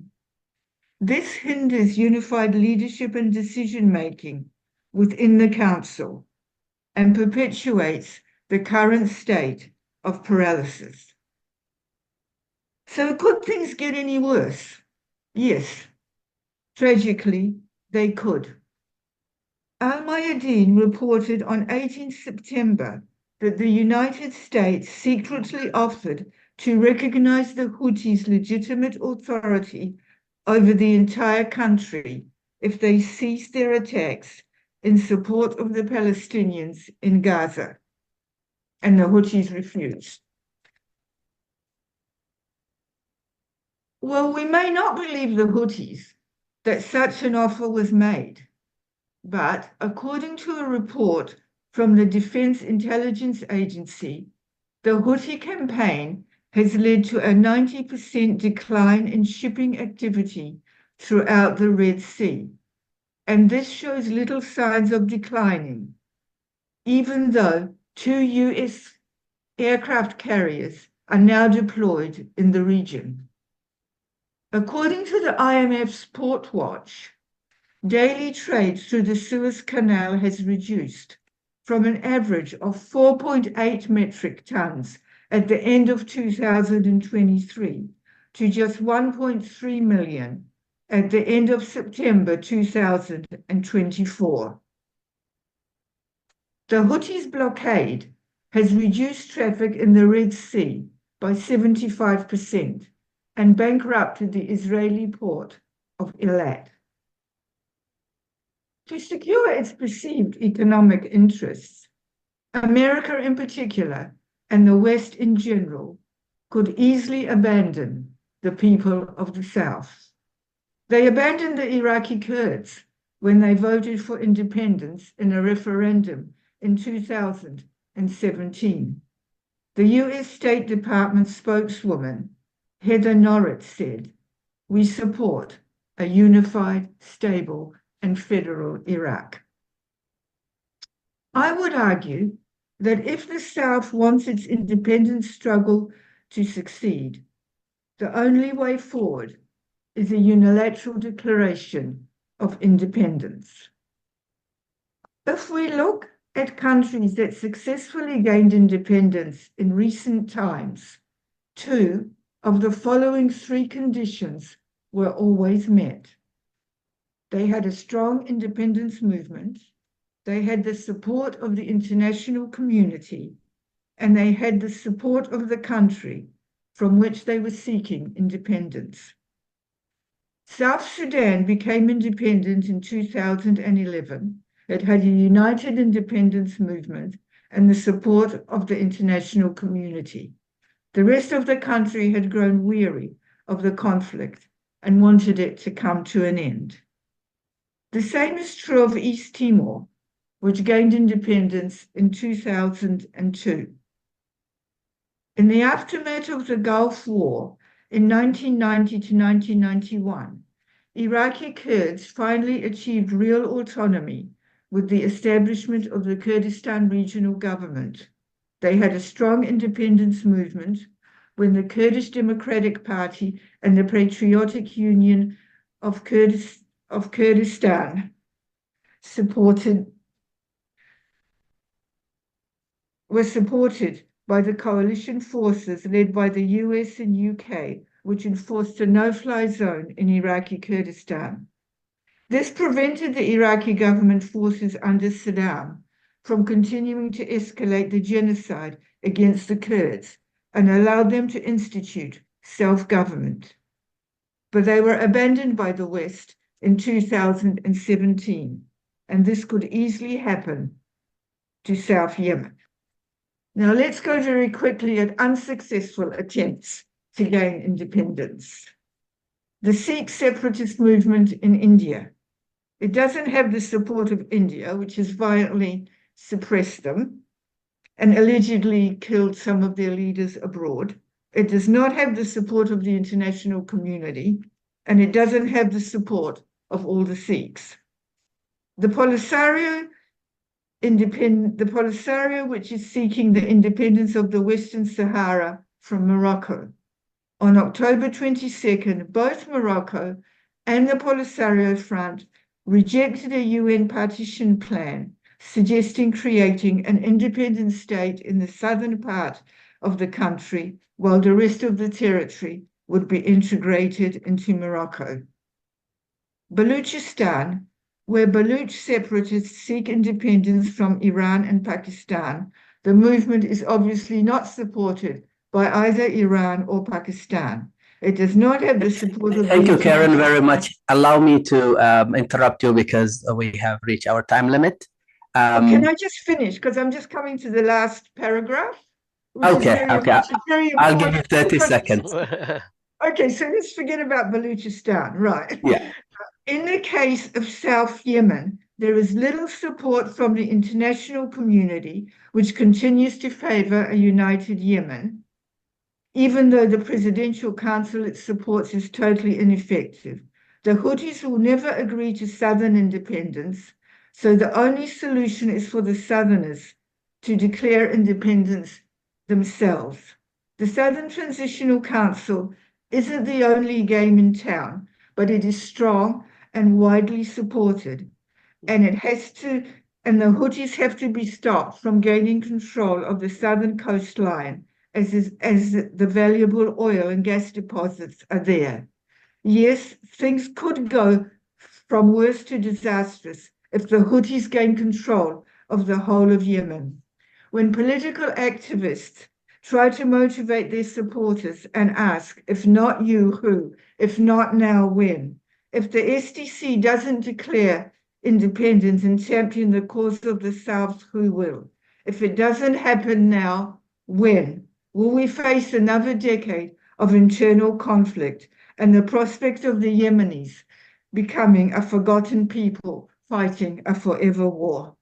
This hinders unified leadership and decision-making within the Council and perpetuates the current state of paralysis. So could things get any worse? Yes, tragically, they could. Al-Mayadeen reported on 18 September that the United States secretly offered to recognize the Houthis' legitimate authority over the entire country if they ceased their attacks in support of the Palestinians in Gaza, and the Houthis refused. Well, we may not believe the Houthis that such an offer was made, but according to a report from the Defense Intelligence Agency, the Houthi campaign has led to a 90% decline in shipping activity throughout the Red Sea, and this shows little signs of declining, even though 2 US aircraft carriers are now deployed in the region. According to the IMF's Port Watch, daily trade through the Suez Canal has reduced from an average of 4.8 metric tons at the end of 2023 to just 1.3 million at the end of September 2024. The Houthis' blockade has reduced traffic in the Red Sea by 75% and bankrupted the Israeli port of Eilat. To secure its perceived economic interests, America in particular, and the West in general, could easily abandon the people of the South. They abandoned the Iraqi Kurds when they voted for independence in a referendum in 2017. The US State Department spokeswoman, Heather Norris, said, "We support a unified, stable, and federal Iraq." I would argue that if the South wants its independence struggle to succeed, the only way forward is a unilateral declaration of independence. If we look at countries that successfully gained independence in recent times, 2 of the following 3 conditions were always met. They had a strong independence movement, they had the support of the international community, and they had the support of the country from which they were seeking independence. South Sudan became independent in 2011. It had a united independence movement and the support of the international community. The rest of the country had grown weary of the conflict and wanted it to come to an end. The same is true of East Timor, which gained independence in 2002. In the aftermath of the Gulf War in 1990 to 1991, Iraqi Kurds finally achieved real autonomy with the establishment of the Kurdistan Regional Government. They had a strong independence movement when the Kurdish Democratic Party and the Patriotic Union of Kurdistan were supported by the coalition forces led by the US and UK, which enforced a no-fly zone in Iraqi Kurdistan. This prevented the Iraqi government forces under Saddam from continuing to escalate the genocide against the Kurds and allowed them to institute self-government. But they were abandoned by the West in 2017, and this could easily happen to South Yemen. Now let's go very quickly at unsuccessful attempts to gain independence. The Sikh separatist movement in India. It doesn't have the support of India, which has violently suppressed them and allegedly killed some of their leaders abroad. It does not have the support of the international community, and it doesn't have the support of all the Sikhs. The Polisario, which is seeking the independence of the Western Sahara from Morocco. On October 22nd, both Morocco and the Polisario Front rejected a UN partition plan suggesting creating an independent state in the southern part of the country, while the rest of the territory would be integrated into Morocco. Baluchistan, where Baluch separatists seek independence from Iran and Pakistan, the movement is obviously not supported by either Iran or Pakistan. It does not have the support of... Thank you, Karen, very much. Allow me to interrupt you because we have reached our time limit. Can I just finish? Because I'm just coming to the last paragraph. Okay. I'll give you 30 seconds. Okay, so let's forget about Baluchistan, right? Yeah. In the case of South Yemen, there is little support from the international community, which continues to favor a united Yemen, even though the Presidential Council it supports is totally ineffective. The Houthis will never agree to southern independence, so the only solution is for the southerners to declare independence themselves. The Southern Transitional Council isn't the only game in town, but it is strong and widely supported, and the Houthis have to be stopped from gaining control of the southern coastline as the valuable oil and gas deposits are there. Yes, things could go from worse to disastrous if the Houthis gain control of the whole of Yemen. When political activists try to motivate their supporters and ask, if not you, who? If not now, when? If the STC doesn't declare independence and champion the cause of the South, who will? If it doesn't happen now, when? Will we face another decade of internal conflict and the prospect of the Yemenis becoming a forgotten people fighting a forever war?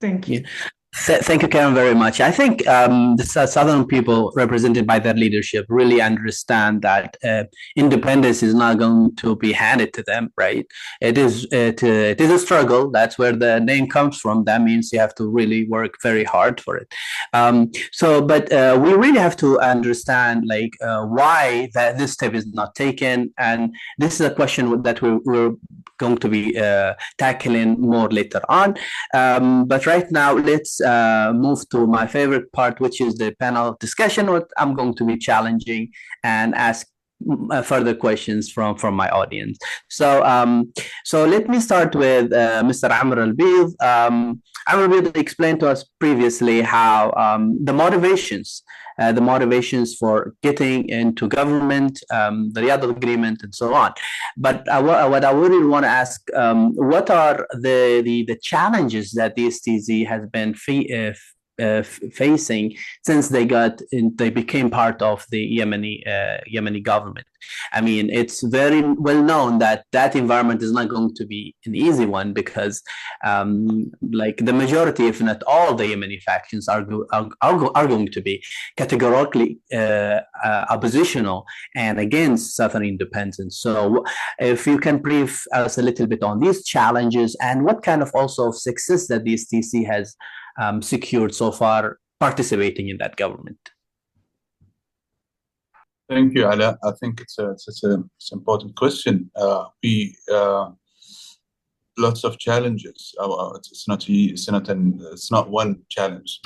Thank you. Yeah. Thank you, Karen, very much. I think the Southern people, represented by their leadership, really understand that independence is not going to be handed to them, right? It is a struggle. That's where the name comes from. That means you have to really work very hard for it. But we really have to understand, like, why this step is not taken, and this is a question that we're going to be tackling more later on. But right now, let's move to my favorite part, which is the panel discussion, what I'm going to be challenging and ask further questions from my audience. So let me start with Mr. Amr Al-Bidh. Amr Al-Bidh explained to us previously how the motivations for getting into government, the Riyadh Agreement, and so on. But what I really want to ask, what are the challenges that the STC has been facing since they became part of the Yemeni government? I mean, it's very well known that environment is not going to be an easy one, because like the majority, if not all, the Yemeni factions are going to be categorically oppositional and against Southern independence. So if you can brief us a little bit on these challenges and what kind of also success that the STC has secured so far participating in that government. Thank you, Ala. I think it's an important question. Lots of challenges. It's not one challenge.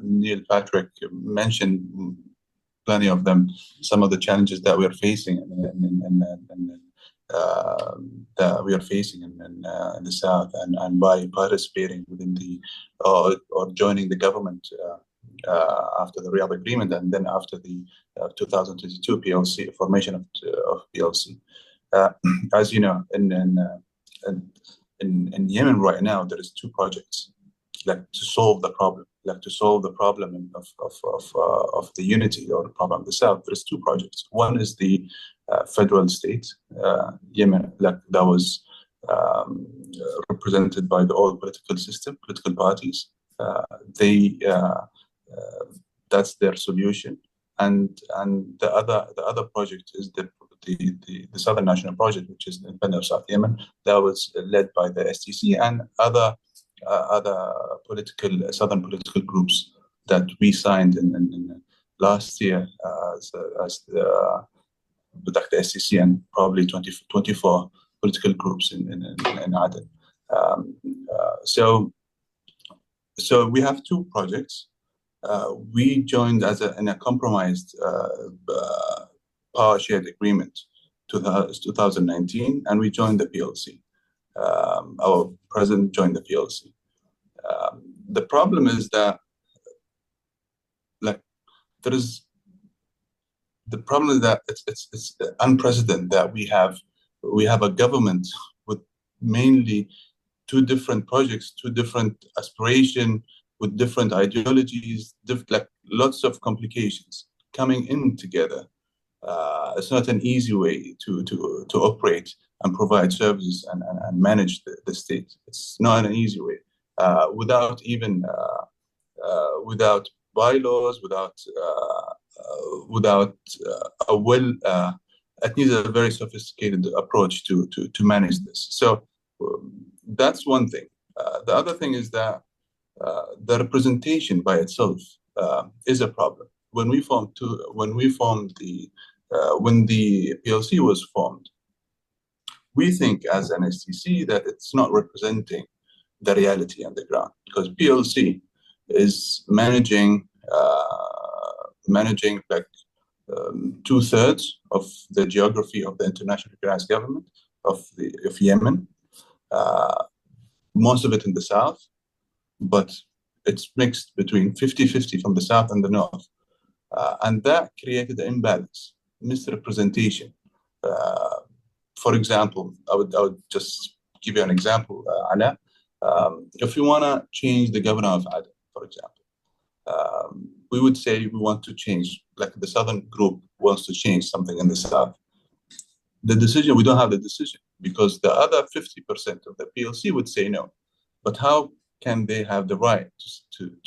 Neil Partrick mentioned plenty of them. Some of the challenges that we're facing that we are facing in the South, and by participating within or joining the government after the Riyadh Agreement, and then after the 2022 PLC formation of PLC. As you know, in Yemen right now, there is two projects to solve the problem, of the unity or the problem of the South. There is two projects. One is the federal state, Yemen, that was represented by the old political system, political parties. That's their solution, and the other project is the Southern National Project, which is the independence of South Yemen, that was led by the STC and other southern political groups that we signed in last year with the STC and probably 24 political groups in Aden. So we have two projects. We joined in a compromised power shared agreement 2019, and we joined the PLC. Our president joined the PLC. The problem is that, it's unprecedented that we have a government with mainly two different projects, two different aspirations, with different ideologies, lots of complications coming in together It's not an easy way to operate and provide services and manage the state. It's not an easy way without even without bylaws, without a well. It needs a very sophisticated approach to manage this. So that's one thing. The other thing is that the representation by itself is a problem. When the PLC was formed, we think as an STC that it's not representing the reality on the ground, because PLC is managing like 2/3 of the geography of the international recognized government of Yemen, most of it in the south, but it's mixed between 50-50 from the south and the north. And that created an imbalance, misrepresentation. For example, I would just give you an example, Ala. If we want to change the governor of Aden, for example, we would say we want to change, like the southern group wants to change something in the south. The decision, we don't have the decision because the other 50% of the PLC would say no. But how can they have the right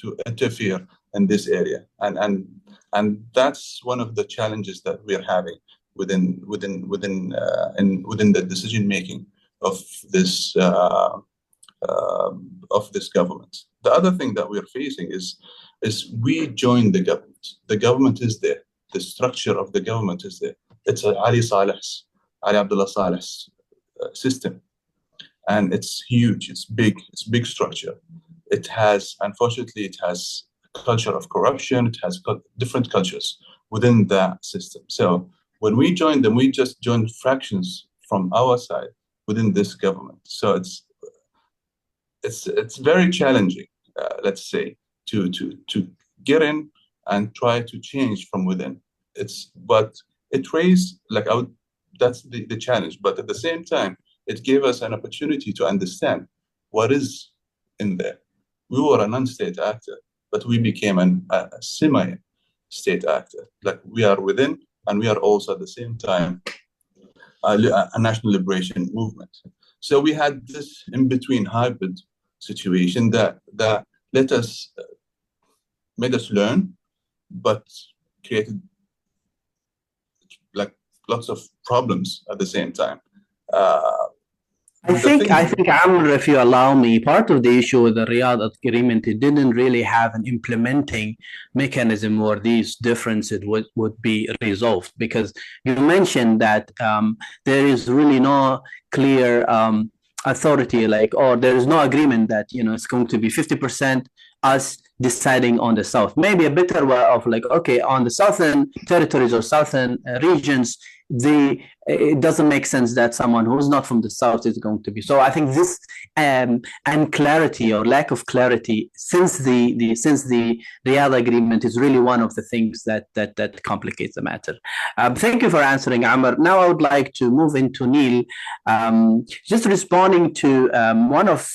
to interfere in this area? And that's one of the challenges that we're having within the decision making of this government. The other thing that we're facing is we join the government. The government is there. The structure of the government is there. It's Ali Abdullah Saleh's system, and it's huge. It's big structure. It has, unfortunately, it has a culture of corruption. It has different cultures within that system. So when we join them, we just join fractions from our side within this government. So it's very challenging, let's say, to get in and try to change from within. But it raised, that's the challenge. But at the same time, it gave us an opportunity to understand what is in there. We were a non-state actor, but we became a semi-state actor. Like we are within, and we are also at the same time a national liberation movement. So we had this in-between hybrid situation that made us learn, but created like lots of problems at the same time. I think, Amr, if you allow me, part of the issue with the Riyadh agreement, it didn't really have an implementing mechanism where these differences would be resolved, because you mentioned that there is really no clear authority, or there is no agreement that it's going to be 50% us deciding on the south. Maybe a better way of okay, on the southern territories or southern regions, it doesn't make sense that someone who's not from the south is going to be. So I think this unclarity or lack of clarity since the Riyadh agreement is really one of the things that complicates the matter. Thank you for answering, Amr. Now I would like to move into Neil, just responding to one of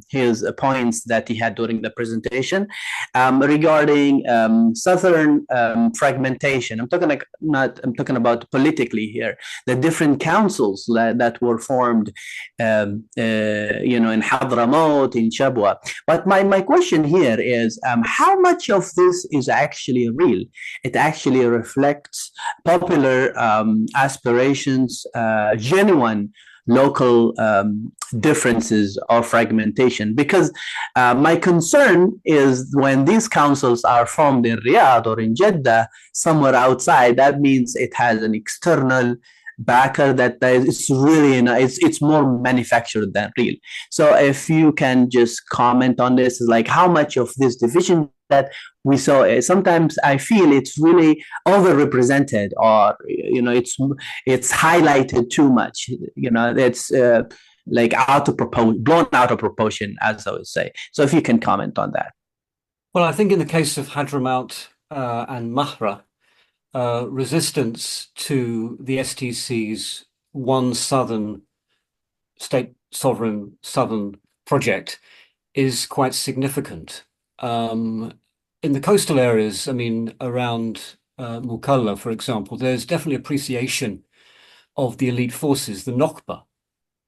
his points that he had during the presentation regarding southern fragmentation. I'm talking about politically here, the different councils that were formed, in Hadramaut, in Shabwa. But my question here is, how much of this is actually real? It actually reflects popular aspirations, genuine local differences or fragmentation, because my concern is when these councils are formed in Riyadh or in Jeddah, somewhere outside, that means it has an external backer that it's really it's more manufactured than real. So if you can just comment on this, is how much of this division that we saw, sometimes I feel it's really overrepresented, or it's highlighted too much. It's blown out of proportion, as I would say. So if you can comment on that. Well, I think in the case of Hadramaut and Mahra, resistance to the STC's one southern state sovereign southern project is quite significant. In the coastal areas, around Mukalla, for example, there's definitely appreciation of the elite forces, the Nokba,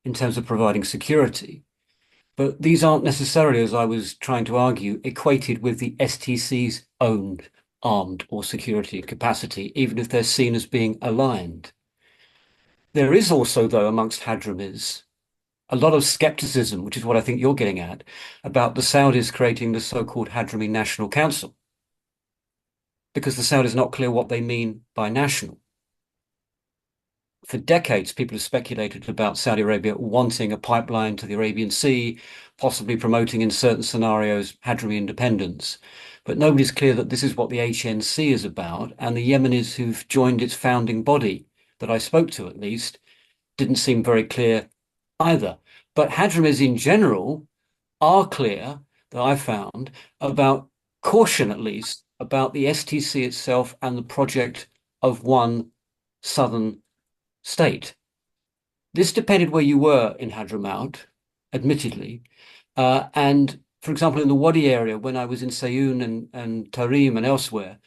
in terms of providing security. But these aren't necessarily, as I was trying to argue, equated with the STC's own armed or security capacity, even if they're seen as being aligned. There is also, though, amongst Hadramis, a lot of skepticism, which is what I think you're getting at, about the Saudis creating the so-called Hadrami National Council, because the Saudis are not clear what they mean by national. For decades, people have speculated about Saudi Arabia wanting a pipeline to the Arabian Sea, possibly promoting in certain scenarios Hadrami independence. But nobody's clear that this is what the HNC is about, and the Yemenis who've joined its founding body, that I spoke to at least, didn't seem very clear either. But Hadramis in general are clear, that I found, about caution at least, about the STC itself and the project of one southern state. This depended where you were in Hadramaut, admittedly. And for example, in the Wadi area, when I was in Sayoun and Tarim and elsewhere,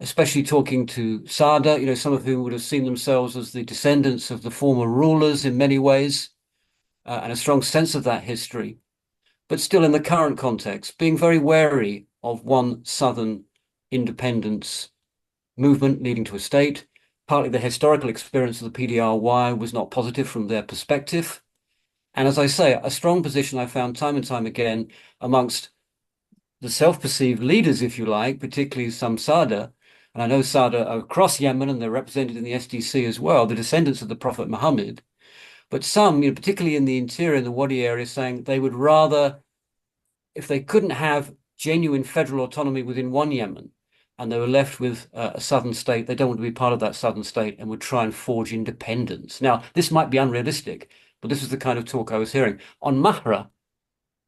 especially talking to Sada, some of whom would have seen themselves as the descendants of the former rulers in many ways, and a strong sense of that history, but still in the current context, being very wary of one southern independence movement leading to a state. Partly the historical experience of the PDRY was not positive from their perspective. And as I say, a strong position I found time and time again amongst the self-perceived leaders, if you like, particularly some Sada, and I know Sada are across Yemen and they're represented in the SDC as well, the descendants of the Prophet Muhammad, but some, particularly in the interior, in the Wadi area, saying they would rather, if they couldn't have genuine federal autonomy within one Yemen, and they were left with a southern state, they don't want to be part of that southern state and would try and forge independence. Now, this might be unrealistic, but this is the kind of talk I was hearing. On Mahra,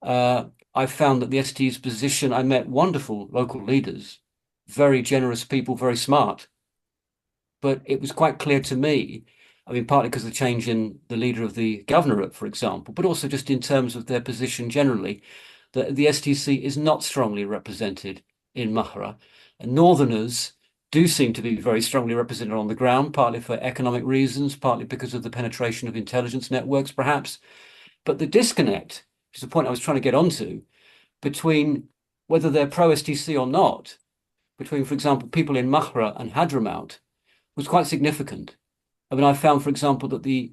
I found that the ST's position, I met wonderful local leaders, very generous people, very smart. But it was quite clear to me, partly because of the change in the leader of the governorate, for example, but also just in terms of their position generally, that the STC is not strongly represented in Mahra. And Northerners do seem to be very strongly represented on the ground, partly for economic reasons, partly because of the penetration of intelligence networks, perhaps. But the disconnect, which is the point I was trying to get onto, between whether they're pro-STC or not, between, for example, people in Mahra and Hadramaut, was quite significant. I found, for example, that the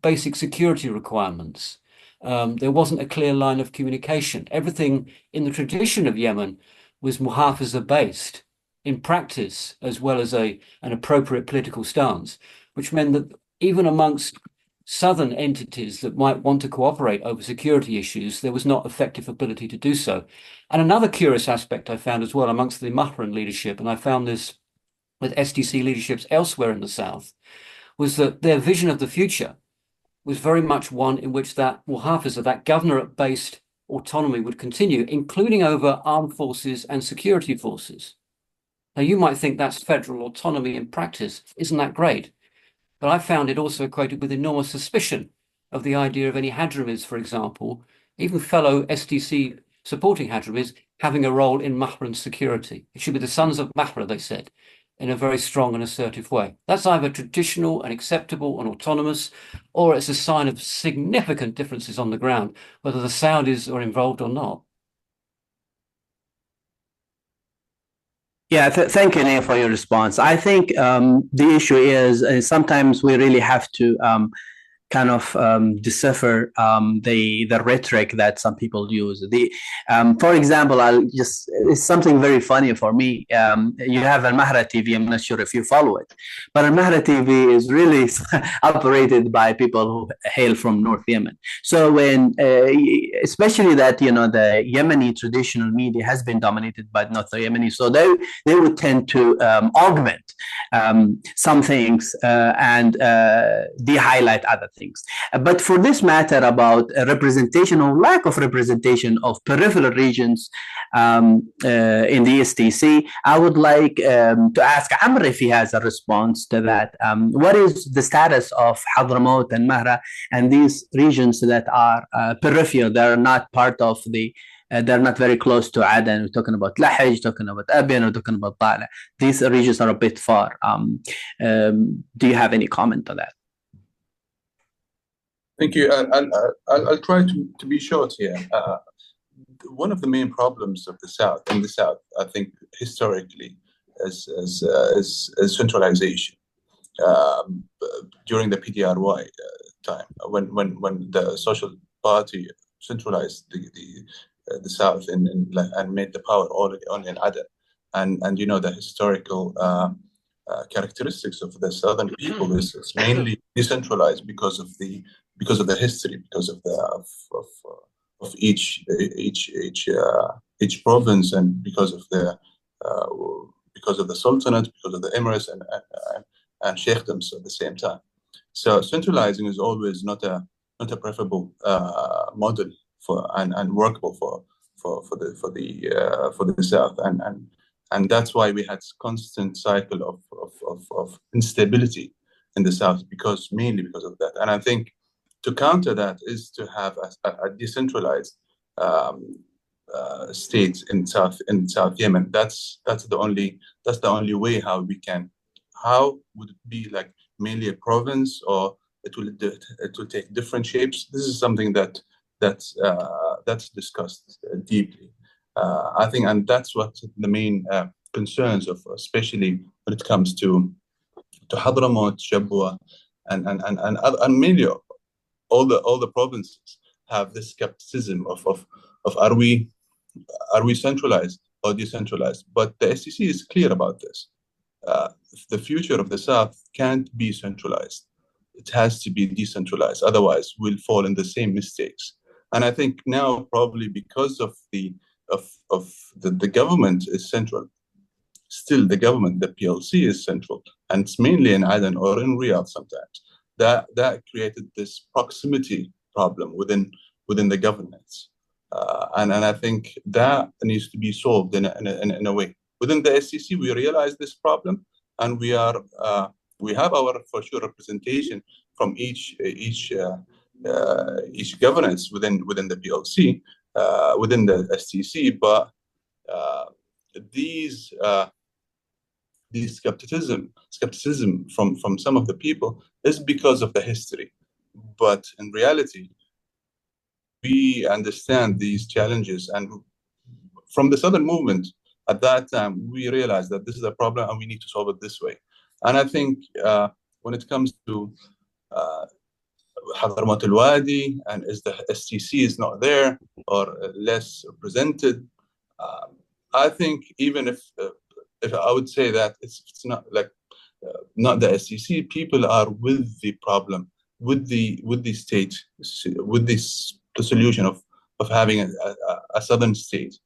basic security requirements, there wasn't a clear line of communication. Everything in the tradition of Yemen was muhafaza based in practice, as well as an appropriate political stance, which meant that even amongst southern entities that might want to cooperate over security issues, there was not effective ability to do so. And another curious aspect I found as well amongst the Mahran leadership, and I found this with STC leaderships elsewhere in the south, was that their vision of the future was very much one in which that muhafaza, that governorate-based autonomy would continue, including over armed forces and security forces. Now, you might think that's federal autonomy in practice. Isn't that great? But I found it also equated with enormous suspicion of the idea of any Hadramis, for example, even fellow STC supporting Hadramis, having a role in Mahran security. It should be the sons of Mahra, they said, in a very strong and assertive way. That's either traditional and acceptable and autonomous, or it's a sign of significant differences on the ground, whether the Saudis are involved or not. Yeah, thank you, Neil, for your response. I think the issue is sometimes we really have to kind of decipher the rhetoric that some people use. For example, it's something very funny for me. You have Al-Mahra TV, I'm not sure if you follow it, but Al-Mahra TV is really operated by people who hail from North Yemen. So when, especially that, the Yemeni traditional media has been dominated by North Yemeni, so they would tend to augment some things and de-highlight other things. But for this matter about representation or lack of representation of peripheral regions in the STC, I would like to ask Amr if he has a response to that. What is the status of Hadramaut and Mahra and these regions that are peripheral, that are not part of the they're not very close to Aden. We're talking about Lahij, talking about Abian, we're talking about Tala. These regions are a bit far. Do you have any comment on that? Thank you. I'll try to be short here. One of the main problems of the South, I think, historically, is centralization. During the PDRY time, when the Social Party centralized the South and made the power only in Aden, and you know the historical characteristics of the Southern people is mainly decentralized because of the history, because of each province, and because of the Sultanate, because of the Emirates and Sheikdoms at the same time. So centralizing is always not a preferable model and workable for the South, and that's why we had constant cycle of instability in the South, mainly because of that. And I think to counter that is to have a decentralized state in South Yemen. That's the only way how would it be, like mainly a province, or it will take different shapes. This is something that's discussed deeply. I think, and that's what the main concerns of, especially when it comes to Hadramaut, Shabwa, and mainly all the provinces have this skepticism of are we centralized or decentralized? But the SCC is clear about this. The future of the South can't be centralized. It has to be decentralized. Otherwise, we'll fall in the same mistakes. And I think now, probably because of the government is central. Still, the government, the PLC, is central, and it's mainly in Aden or in Riyadh sometimes. That created this proximity problem within the governance, and I think that needs to be solved in a way. Within the SCC, we realize this problem, and we have our, for sure, representation from each governance within the PLC, within the SCC, but these skepticism from some of the people is because of the history. But in reality, we understand these challenges, and from the Southern movement at that time, we realized that this is a problem and we need to solve it this way. And I think when it comes to Hadramaut al-Wadi, and is the STC is not there or less represented, I think even if I would say that it's not like not the STC, people are with the problem, with the state, with the solution of having a southern state.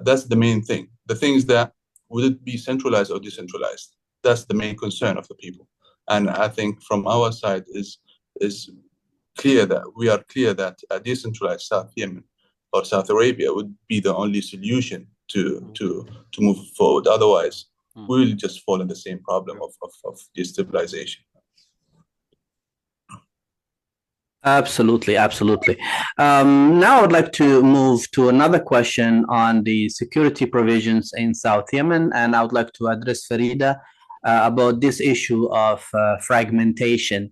That's the main thing. The things that would it be centralized or decentralized? That's the main concern of the people. And I think from our side is clear that we are clear that a decentralized South Yemen or South Arabia would be the only solution to move forward. Otherwise, we will just fall in the same problem of destabilization. Absolutely. Now I'd like to move to another question on the security provisions in South Yemen, and I would like to address Farida about this issue of fragmentation.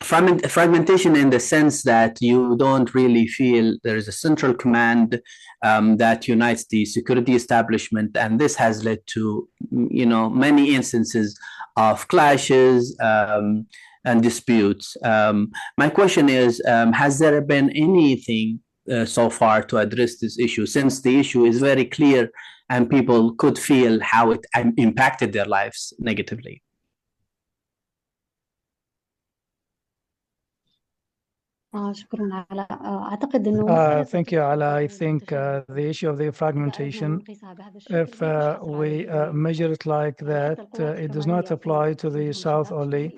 Fragmentation in the sense that you don't really feel there is a central command that unites the security establishment, and this has led to many instances of clashes and disputes. My question is, has there been anything so far to address this issue, since the issue is very clear and people could feel how it impacted their lives negatively? Thank you, Ala. I think the issue of the fragmentation, if we measure it like that, it does not apply to the South only.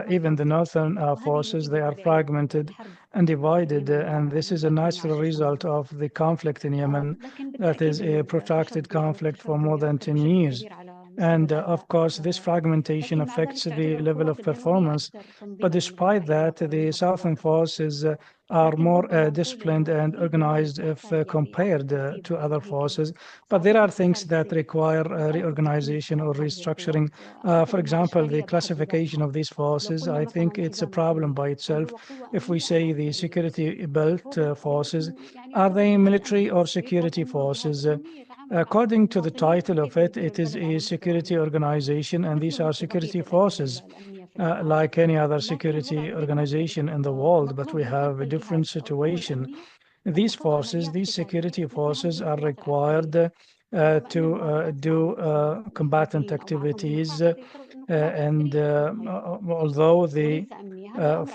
Even the northern forces, they are fragmented and divided, and this is a natural result of the conflict in Yemen. That is a protracted conflict for more than 10 years. And of course, this fragmentation affects the level of performance. But despite that, the Southern forces are more disciplined and organized if compared to other forces. But there are things that require reorganization or restructuring. For example, the classification of these forces, I think it's a problem by itself. If we say the security belt forces, are they military or security forces? According to the title of it, it is a security organization, and these are security forces, like any other security organization in the world, but we have a different situation. These forces, these security forces, are required to do combatant activities, and although the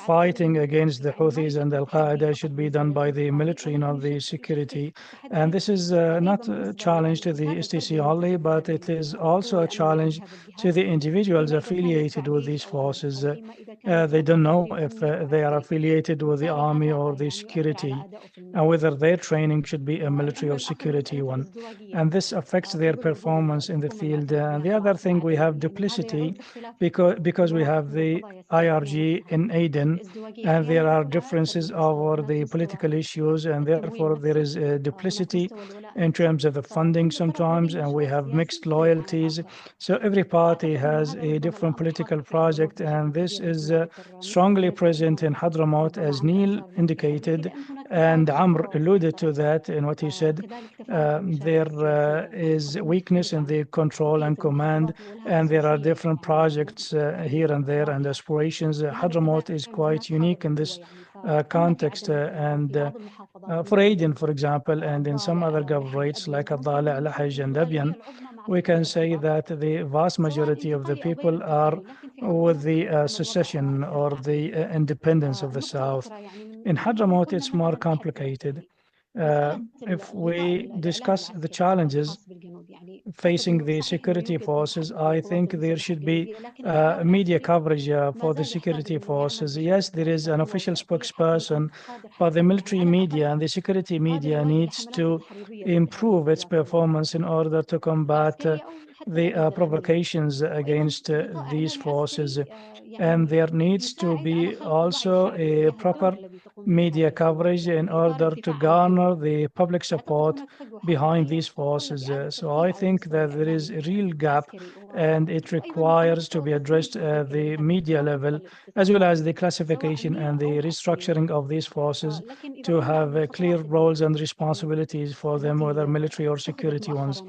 fighting against the Houthis and Al-Qaeda should be done by the military, not the security. And this is not a challenge to the STC only, but it is also a challenge to the individuals affiliated with these forces. They don't know if they are affiliated with the army or the security, and whether their training should be a military or security one. And this affects their performance in the field. And the other thing, we have duplicity because we have the IRG in Aden, and there are differences over the political issues, and therefore there is a duplicity in terms of the funding sometimes, and we have mixed loyalties. So every party has a different political project, and this is strongly present in Hadramaut, as Neil indicated, and Amr alluded to that in what he said. There is weakness in the control and command, and there are different projects here and there and aspirations. Hadramaut is quite unique in this context, and for Aden, for example, and in some other governorates like Adala, Al-Hajj, and Abyan, we can say that the vast majority of the people are with the secession or the independence of the South. In Hadramaut, it's more complicated. If we discuss the challenges facing the security forces, I think there should be media coverage for the security forces. Yes, there is an official spokesperson, but the military media and the security media needs to improve its performance in order to combat the provocations against these forces. And there needs to be also a proper media coverage in order to garner the public support behind these forces. So I think that there is a real gap, and it requires to be addressed at the media level, as well as the classification and the restructuring of these forces to have clear roles and responsibilities for them, whether military or security ones.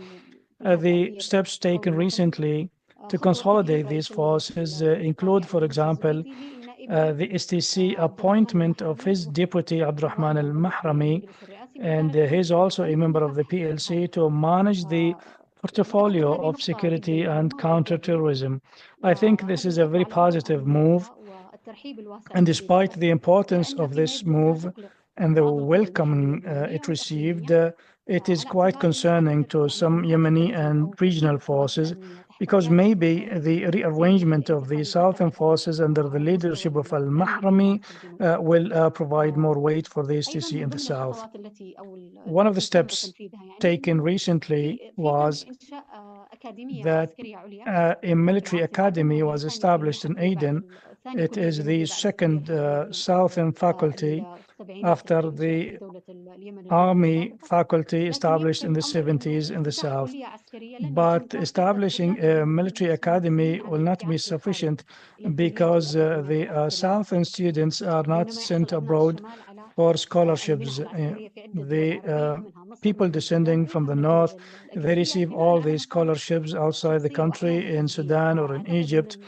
The steps taken recently to consolidate these forces include, for example, the STC appointment of his deputy Abdurrahman Al-Mahrami, and he's also a member of the PLC to manage the portfolio of security and counterterrorism. I think this is a very positive move, and despite the importance of this move and the welcome it received, it is quite concerning to some Yemeni and regional forces, because maybe the rearrangement of the southern forces under the leadership of Al-Mahrami will provide more weight for the STC in the south. One of the steps taken recently was that a military academy was established in Aden. It is the second southern faculty after the army faculty established in the 70s in the south. But establishing a military academy will not be sufficient, because the southern students are not sent abroad for scholarships. The people descending from the north, they receive all these scholarships outside the country, in Sudan or in Egypt,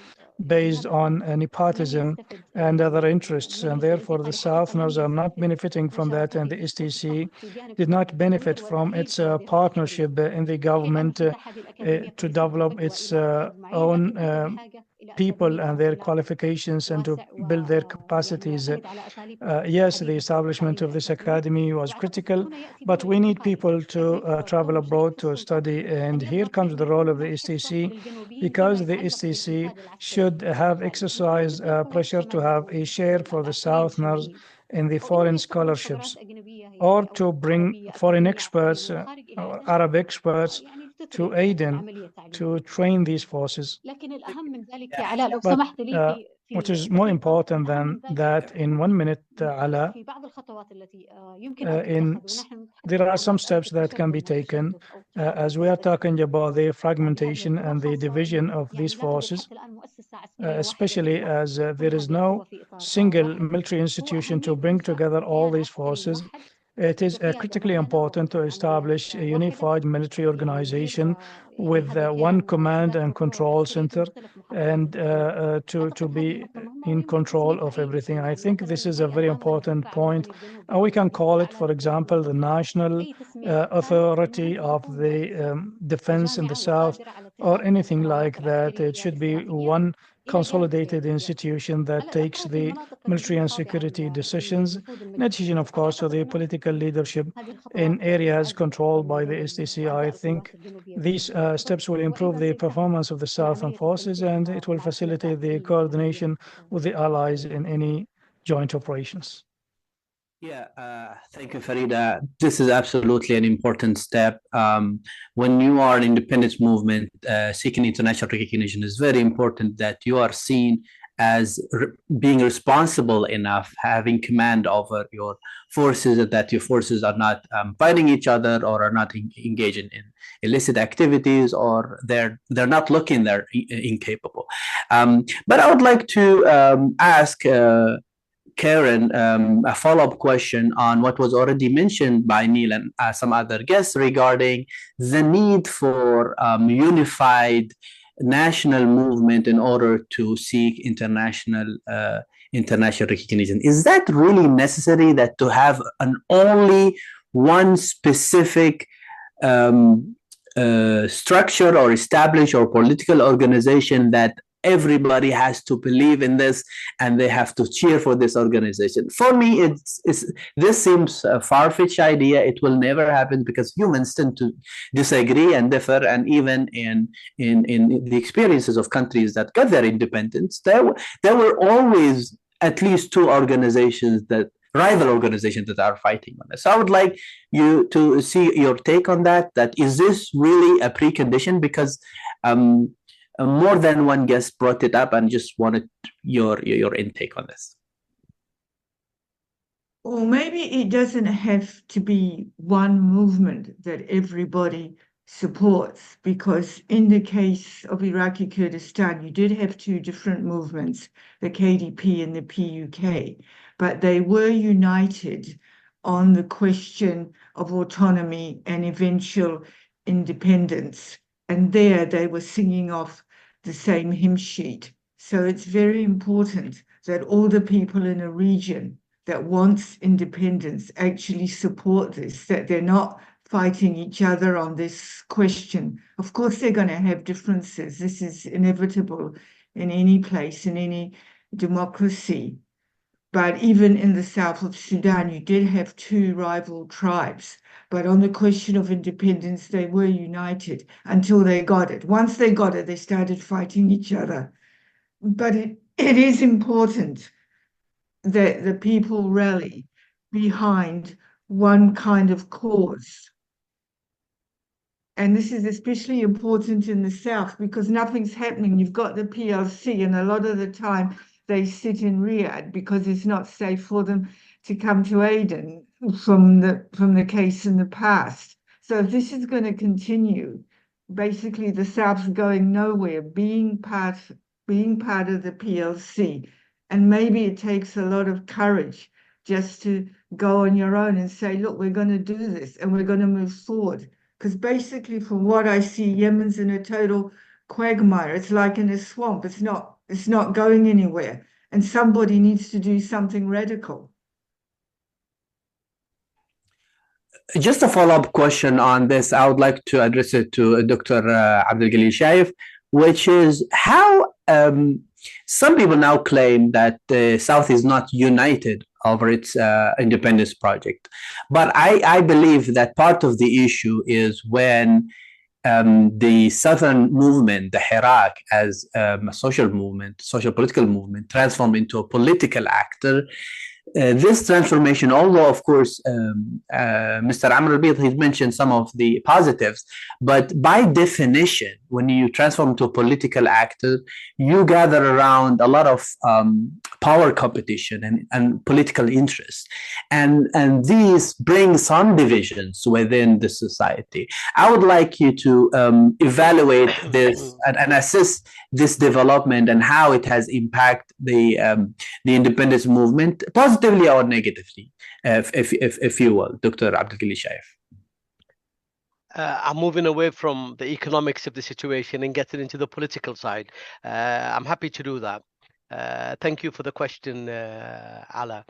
based on nepotism and other interests, and therefore the Southerners are not benefiting from that, and the STC did not benefit from its partnership in the government to develop its own people and their qualifications and to build their capacities. Yes, the establishment of this academy was critical, but we need people to travel abroad to study, and here comes the role of the STC, because the STC should have exercised pressure to have a share for the Southerners in the foreign scholarships, or to bring foreign experts or Arab experts to Aden to train these forces. But what is more important than that, in 1 minute, Ala, there are some steps that can be taken as we are talking about the fragmentation and the division of these forces, especially as there is no single military institution to bring together all these forces. It is critically important to establish a unified military organization with one command and control center and to be in control of everything. I think this is a very important point. We can call it, for example, the National Authority of the Defense in the South or anything like that. It should be one consolidated institution that takes the military and security decisions, in addition, of course, to the political leadership in areas controlled by the STC. I think these steps will improve the performance of the Southern forces, and it will facilitate the coordination with the allies in any joint operations. Yeah, thank you, Farida. This is absolutely an important step. When you are an independence movement seeking international recognition, it's very important that you are seen as being responsible enough, having command over your forces, and that your forces are not fighting each other or are not engaging in illicit activities, or they're not looking they're incapable. But I would like to ask Karen a follow-up question on what was already mentioned by Neil and some other guests regarding the need for unified national movement in order to seek international recognition. Is that really necessary, that to have an only one specific structure or established or political organization that everybody has to believe in this and they have to cheer for this organization? For me, this seems a far-fetched idea. It will never happen because humans tend to disagree and differ, and even in the experiences of countries that got their independence, there were always at least two organizations, that rival organizations, that are fighting on this. So I would like you to see your take on that. That is this really a precondition? Because more than one guest brought it up, and just wanted your intake on this. Or maybe it doesn't have to be one movement that everybody supports, because in the case of Iraqi Kurdistan, you did have two different movements, the KDP and the PUK, but they were united on the question of autonomy and eventual independence. And there they were singing off the same hymn sheet. So it's very important that all the people in a region that wants independence actually support this, that they're not fighting each other on this question. Of course, they're going to have differences. This is inevitable in any place, in any democracy. But even in the south of Sudan, you did have two rival tribes. But on the question of independence, they were united until they got it. Once they got it, they started fighting each other. But it is important that the people rally behind one kind of cause. And this is especially important in the south because nothing's happening. You've got the PLC, and a lot of the time they sit in Riyadh because it's not safe for them to come to Aden from the case in the past. So if this is going to continue, basically the South's going nowhere, being part of the PLC. And maybe it takes a lot of courage just to go on your own and say, look, we're going to do this and we're going to move forward. Because basically, from what I see, Yemen's in a total quagmire. It's like in a swamp. It's not going anywhere. And somebody needs to do something radical. Just a follow-up question on this. I would like to address it to Dr. Abdul Shaif, which is how some people now claim that the South is not united over its independence project. But I believe that part of the issue is when the Southern movement, the Hirak, as a social movement, social political movement, transformed into a political actor, This transformation, although of course Mr. Amr Al-Bidh, he's mentioned some of the positives, but by definition, when you transform to a political actor, you gather around a lot of power competition and political interest, and these bring some divisions within the society. I would like you to evaluate this and assess this development and how it has impacted the independence movement, positively or negatively, if you will, Dr. Abdul Shaif. I'm moving away from the economics of the situation and getting into the political side. I'm happy to do that. Thank you for the question, Ala.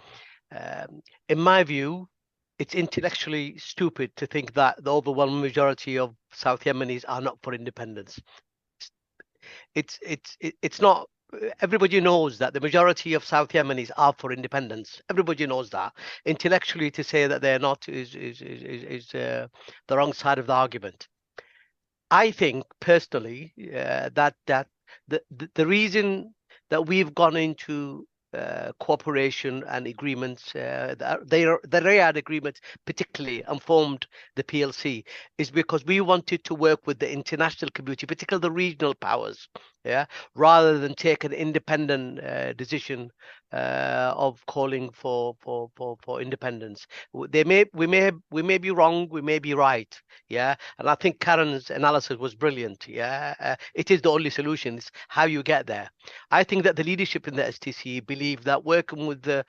In my view, it's intellectually stupid to think that the overwhelming majority of South Yemenis are not for independence. It's not. Everybody knows that the majority of South Yemenis are for independence. Everybody knows that. Intellectually, to say that they're not is the wrong side of the argument. I think personally that the reason that we've gone into cooperation and agreements, the Riyadh agreement particularly, and formed the PLC, is because we wanted to work with the international community, particularly the regional powers, rather than take an independent decision of calling for independence. We may be wrong, we may be right, and I think Karen's analysis was brilliant. It is the only solution. It's how you get there. I think that the leadership in the STC believe that working with the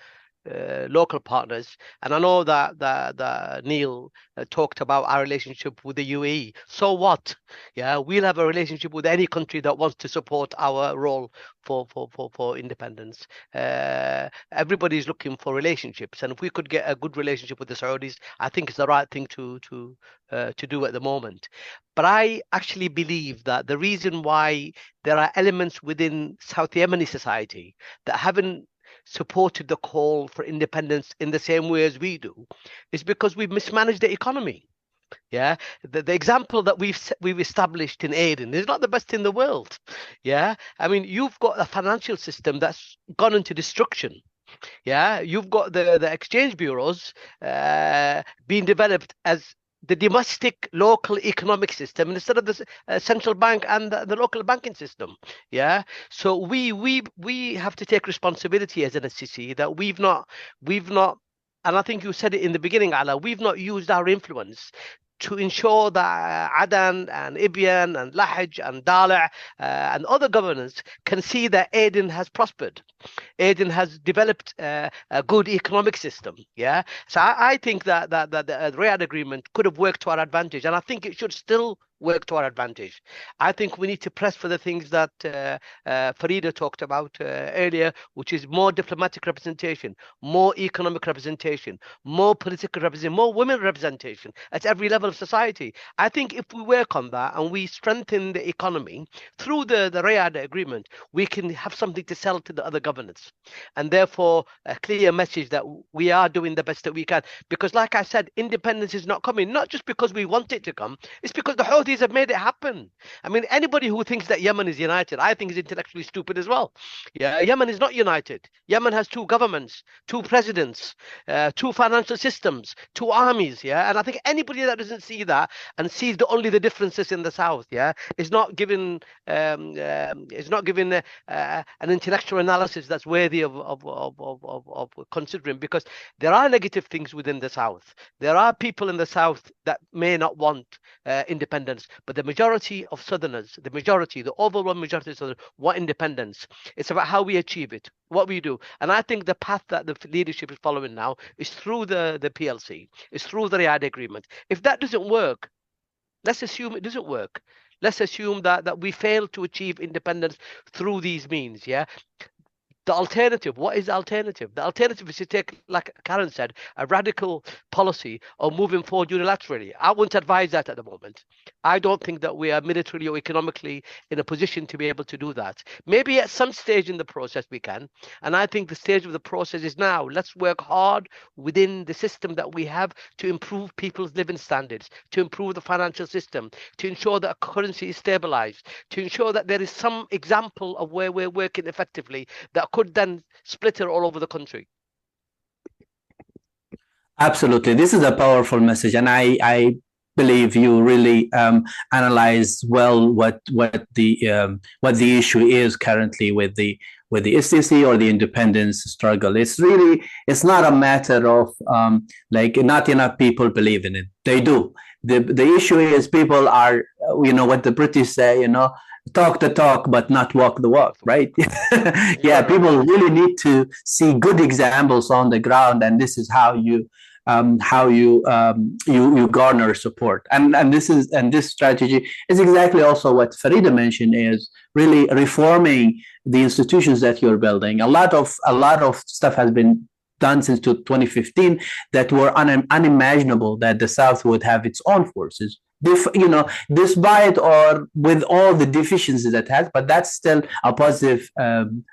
local partners, and I know that Neil talked about our relationship with the UAE. So what? We'll have a relationship with any country that wants to support our role for independence. Everybody's looking for relationships, and if we could get a good relationship with the Saudis, I think it's the right thing to do at the moment. But I actually believe that the reason why there are elements within South Yemeni society that haven't supported the call for independence in the same way as we do is because we've mismanaged the economy. The example that we've established in Aden is not the best in the world. I mean, you've got a financial system that's gone into destruction. You've got the exchange bureaus being developed as the domestic local economic system instead of the central bank and the local banking system. So we have to take responsibility as an SCC that we've not, and I think you said it in the beginning, Ala, we've not used our influence to ensure that Adan and Ibyan and Lahij and Dala and other governors can see that Aden has prospered. Aden has developed a good economic system. So I think that the Riyadh agreement could have worked to our advantage, and I think it should still work to our advantage. I think we need to press for the things that Farida talked about earlier, which is more diplomatic representation, more economic representation, more political representation, more women representation at every level of society. I think if we work on that and we strengthen the economy through the Riyadh agreement, we can have something to sell to the other governments, and therefore a clear message that we are doing the best that we can. Because like I said, independence is not coming, not just because we want it to come, it's because the Houthis have made it happen. I mean, anybody who thinks that Yemen is united, I think is intellectually stupid as well. Yemen is not united. Yemen has two governments, two presidents, two financial systems, two armies. And I think anybody that doesn't see that and sees only the differences in the south, is not given an intellectual analysis that's worthy of considering, because there are negative things within the south. There are people in the south that may not want independence, but the majority of Southerners, the overwhelming majority of Southerners want independence. It's about how we achieve it, what we do. And I think the path that the leadership is following now is through the PLC, is through the Riyadh agreement. If that doesn't work, let's assume it doesn't work. Let's assume that we fail to achieve independence through these means. The alternative, what is the alternative? The alternative is to take, like Karen said, a radical policy of moving forward unilaterally. I wouldn't advise that at the moment. I don't think that we are militarily or economically in a position to be able to do that. Maybe at some stage in the process we can. And I think the stage of the process is now. Let's work hard within the system that we have to improve people's living standards, to improve the financial system, to ensure that a currency is stabilized, to ensure that there is some example of where we're working effectively that could then split it all over the country. Absolutely. This is a powerful message, and I believe you really analyze well what the issue is currently with the STC or the independence struggle. It's not a matter of like not enough people believe in it. They do. The issue is people are, what the British say, talk the talk but not walk the walk, right? Yeah, people really need to see good examples on the ground, and this is how you garner support, and this strategy is exactly also what Farida mentioned, is really reforming the institutions that you're building. A lot of stuff has been done since 2015 that were unimaginable, that the South would have its own forces, despite or with all the deficiencies it has, but that's still a positive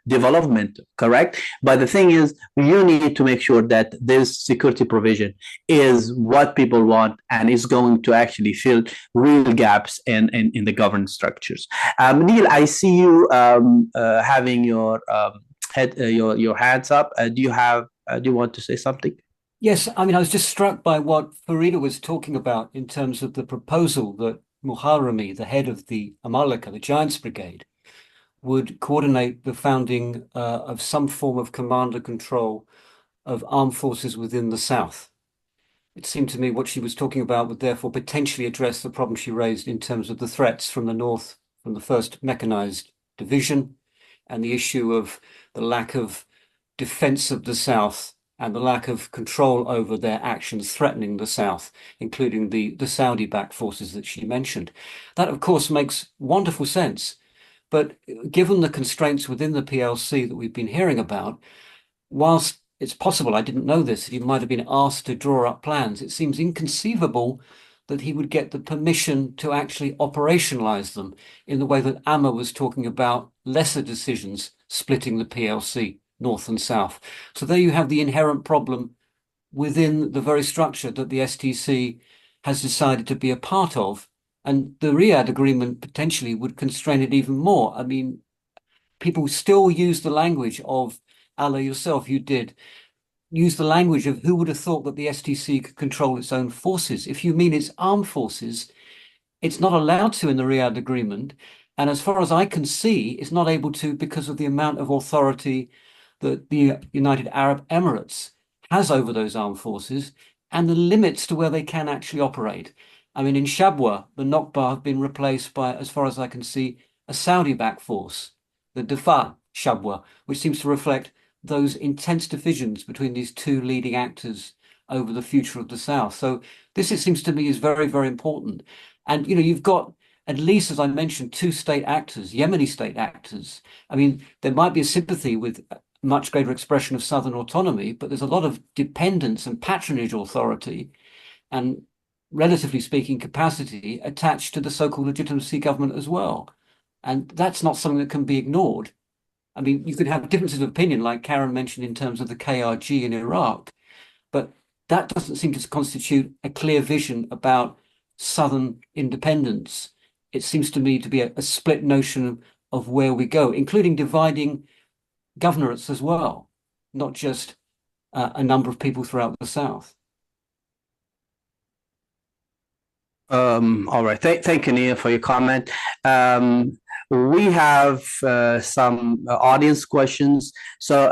development, correct? But the thing is, you need to make sure that this security provision is what people want and is going to actually fill real gaps in the governance structures. Neil, I see you having your hands up. Do you want to say something? Yes, I mean, I was just struck by what Farida was talking about in terms of the proposal that Muharrami, the head of the Amalika, the Giants Brigade, would coordinate the founding of some form of command and control of armed forces within the South. It seemed to me what she was talking about would therefore potentially address the problem she raised in terms of the threats from the North, from the 1st Mechanized Division, and the issue of the lack of defense of the South and the lack of control over their actions threatening the South, including the Saudi-backed forces that she mentioned. That, of course, makes wonderful sense. But given the constraints within the PLC that we've been hearing about, whilst it's possible, I didn't know this, that he might have been asked to draw up plans, it seems inconceivable that he would get the permission to actually operationalize them in the way that Amr was talking about lesser decisions splitting the PLC. North and South. So there you have the inherent problem within the very structure that the STC has decided to be a part of. And the Riyadh agreement potentially would constrain it even more. I mean, people still use the language of, Allah, yourself, you did, use the language of who would have thought that the STC could control its own forces. If you mean its armed forces, it's not allowed to in the Riyadh agreement. And as far as I can see, it's not able to because of the amount of authority that the United Arab Emirates has over those armed forces and the limits to where they can actually operate. I mean, in Shabwa, the Nokba have been replaced by, as far as I can see, a Saudi-backed force, the Dafa Shabwa, which seems to reflect those intense divisions between these two leading actors over the future of the South. So this, it seems to me, is very, very important. And, you've got, at least, as I mentioned, two state actors, Yemeni state actors. I mean, there might be a sympathy with much greater expression of southern autonomy, but there's a lot of dependence and patronage authority and, relatively speaking, capacity attached to the so-called legitimacy government as well. And that's not something that can be ignored. I mean, you could have differences of opinion, like Karen mentioned, in terms of the KRG in Iraq, but that doesn't seem to constitute a clear vision about southern independence. It seems to me to be a split notion of where we go, including dividing governorates as well, not just a number of people throughout the South. All right. Thank you, Neil, for your comment. We have some audience questions. So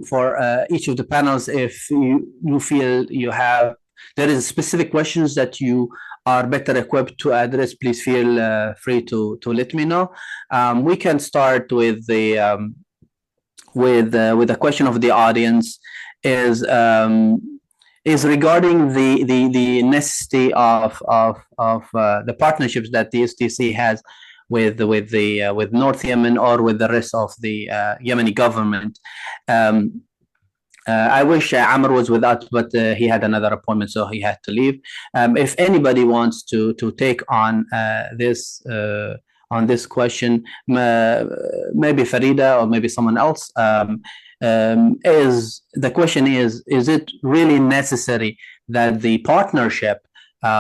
for each of the panels, if you feel there is specific questions that you are better equipped to address, please feel free to let me know. We can start with the question of the audience is regarding the necessity of the partnerships that the STC has with North Yemen or with the rest of the Yemeni government. I wish Amr was with us, but he had another appointment, so he had to leave. If anybody wants to take on this question, maybe Farida or maybe someone else. The question is it really necessary that the partnership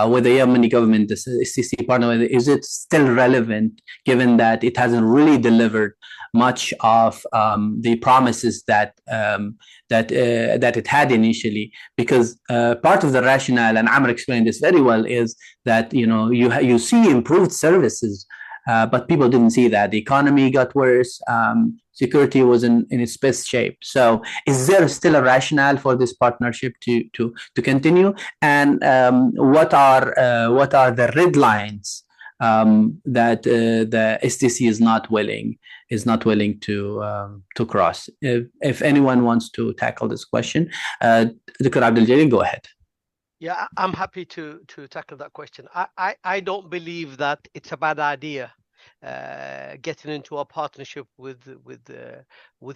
with the Yemeni government, the STC partner, is it still relevant given that it hasn't really delivered much of the promises that it had initially, because part of the rationale, and Amr explained this very well, is that you see improved services, but people didn't see that. The economy got worse. Security was in its best shape. So is there still a rationale for this partnership to continue? And what are the red lines that the STC is not willing to cross? If anyone wants to tackle this question, Dr. Abdul, go ahead. Yeah, I'm happy to tackle that question. I don't believe that it's a bad idea getting into a partnership with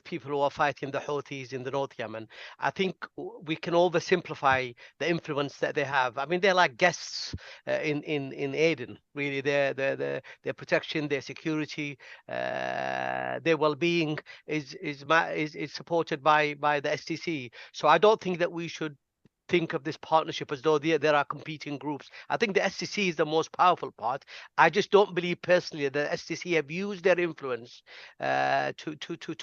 people who are fighting the Houthis in the North Yemen. I think we can oversimplify the influence that they have. I mean, they're like guests in Aden. Really, their protection, their security, their well-being is supported by the STC. So I don't think that we should think of this partnership as though there are competing groups. I think the STC is the most powerful part. I just don't believe personally that the STC have used their influence to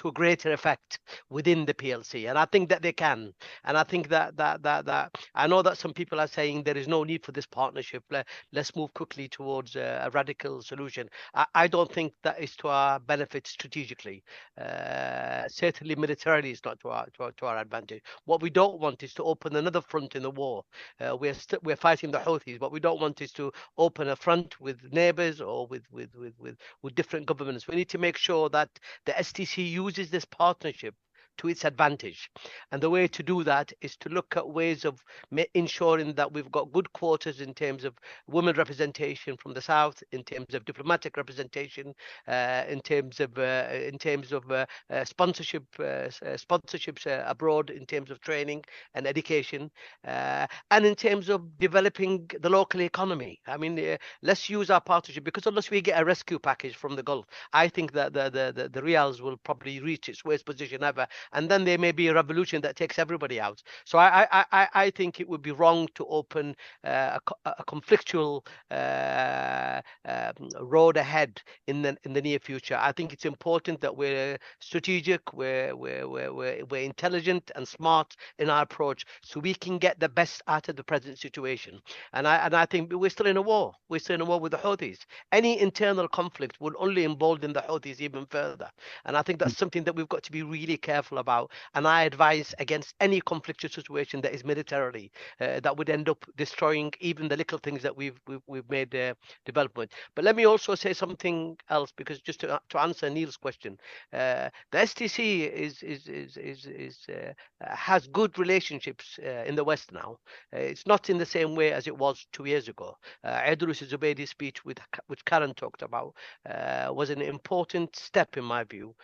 a greater effect within the PLC, and I think that they can. And I think that I know that some people are saying there is no need for this partnership. Let's move quickly towards a radical solution. I don't think that is to our benefit strategically. Certainly militarily, it's not to our advantage. What we don't want is to open another front in the war. We're fighting the Houthis. What we don't want is to open a front with neighbors or with different governments. We need to make sure that the STC uses this partnership to its advantage. And the way to do that is to look at ways of ensuring that we've got good quotas in terms of women representation from the south, in terms of diplomatic representation, in terms of sponsorships abroad, in terms of training and education, and in terms of developing the local economy. I mean, let's use our partnership, because unless we get a rescue package from the Gulf, I think that the Riyals will probably reach its worst position ever. And then there may be a revolution that takes everybody out. So I think it would be wrong to open a conflictual road ahead in the near future. I think it's important that we're strategic, we're intelligent and smart in our approach, so we can get the best out of the present situation. And I think we're still in a war. We're still in a war with the Houthis. Any internal conflict will only embolden the Houthis even further. And I think that's something that we've got to be really careful about. And I advise against any conflictual situation that is militarily that would end up destroying even the little things that we've made development. But let me also say something else, because just to answer Neil's question, the STC has good relationships in the West now. It's not in the same way as it was 2 years ago. Idris Zubaydi's speech, which Karen talked about, was an important step in my view,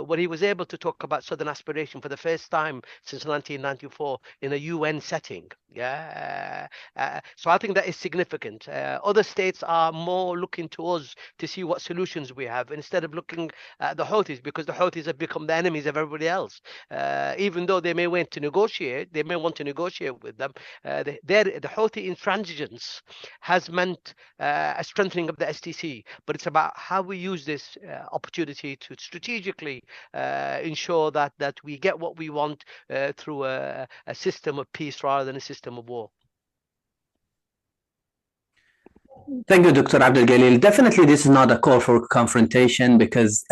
where he was able to talk about Southern aspiration for the first time since 1994 in a UN setting. So I think that is significant. Other states are more looking to us to see what solutions we have, instead of looking at the Houthis, because the Houthis have become the enemies of everybody else. Even though they may want to negotiate with them, the Houthi intransigence has meant a strengthening of the STC. But it's about how we use this opportunity to strategically ensure that we get what we want through a system of peace rather than a system of war. Thank you, Dr. Abdul Galil. Definitely, this is not a call for confrontation, because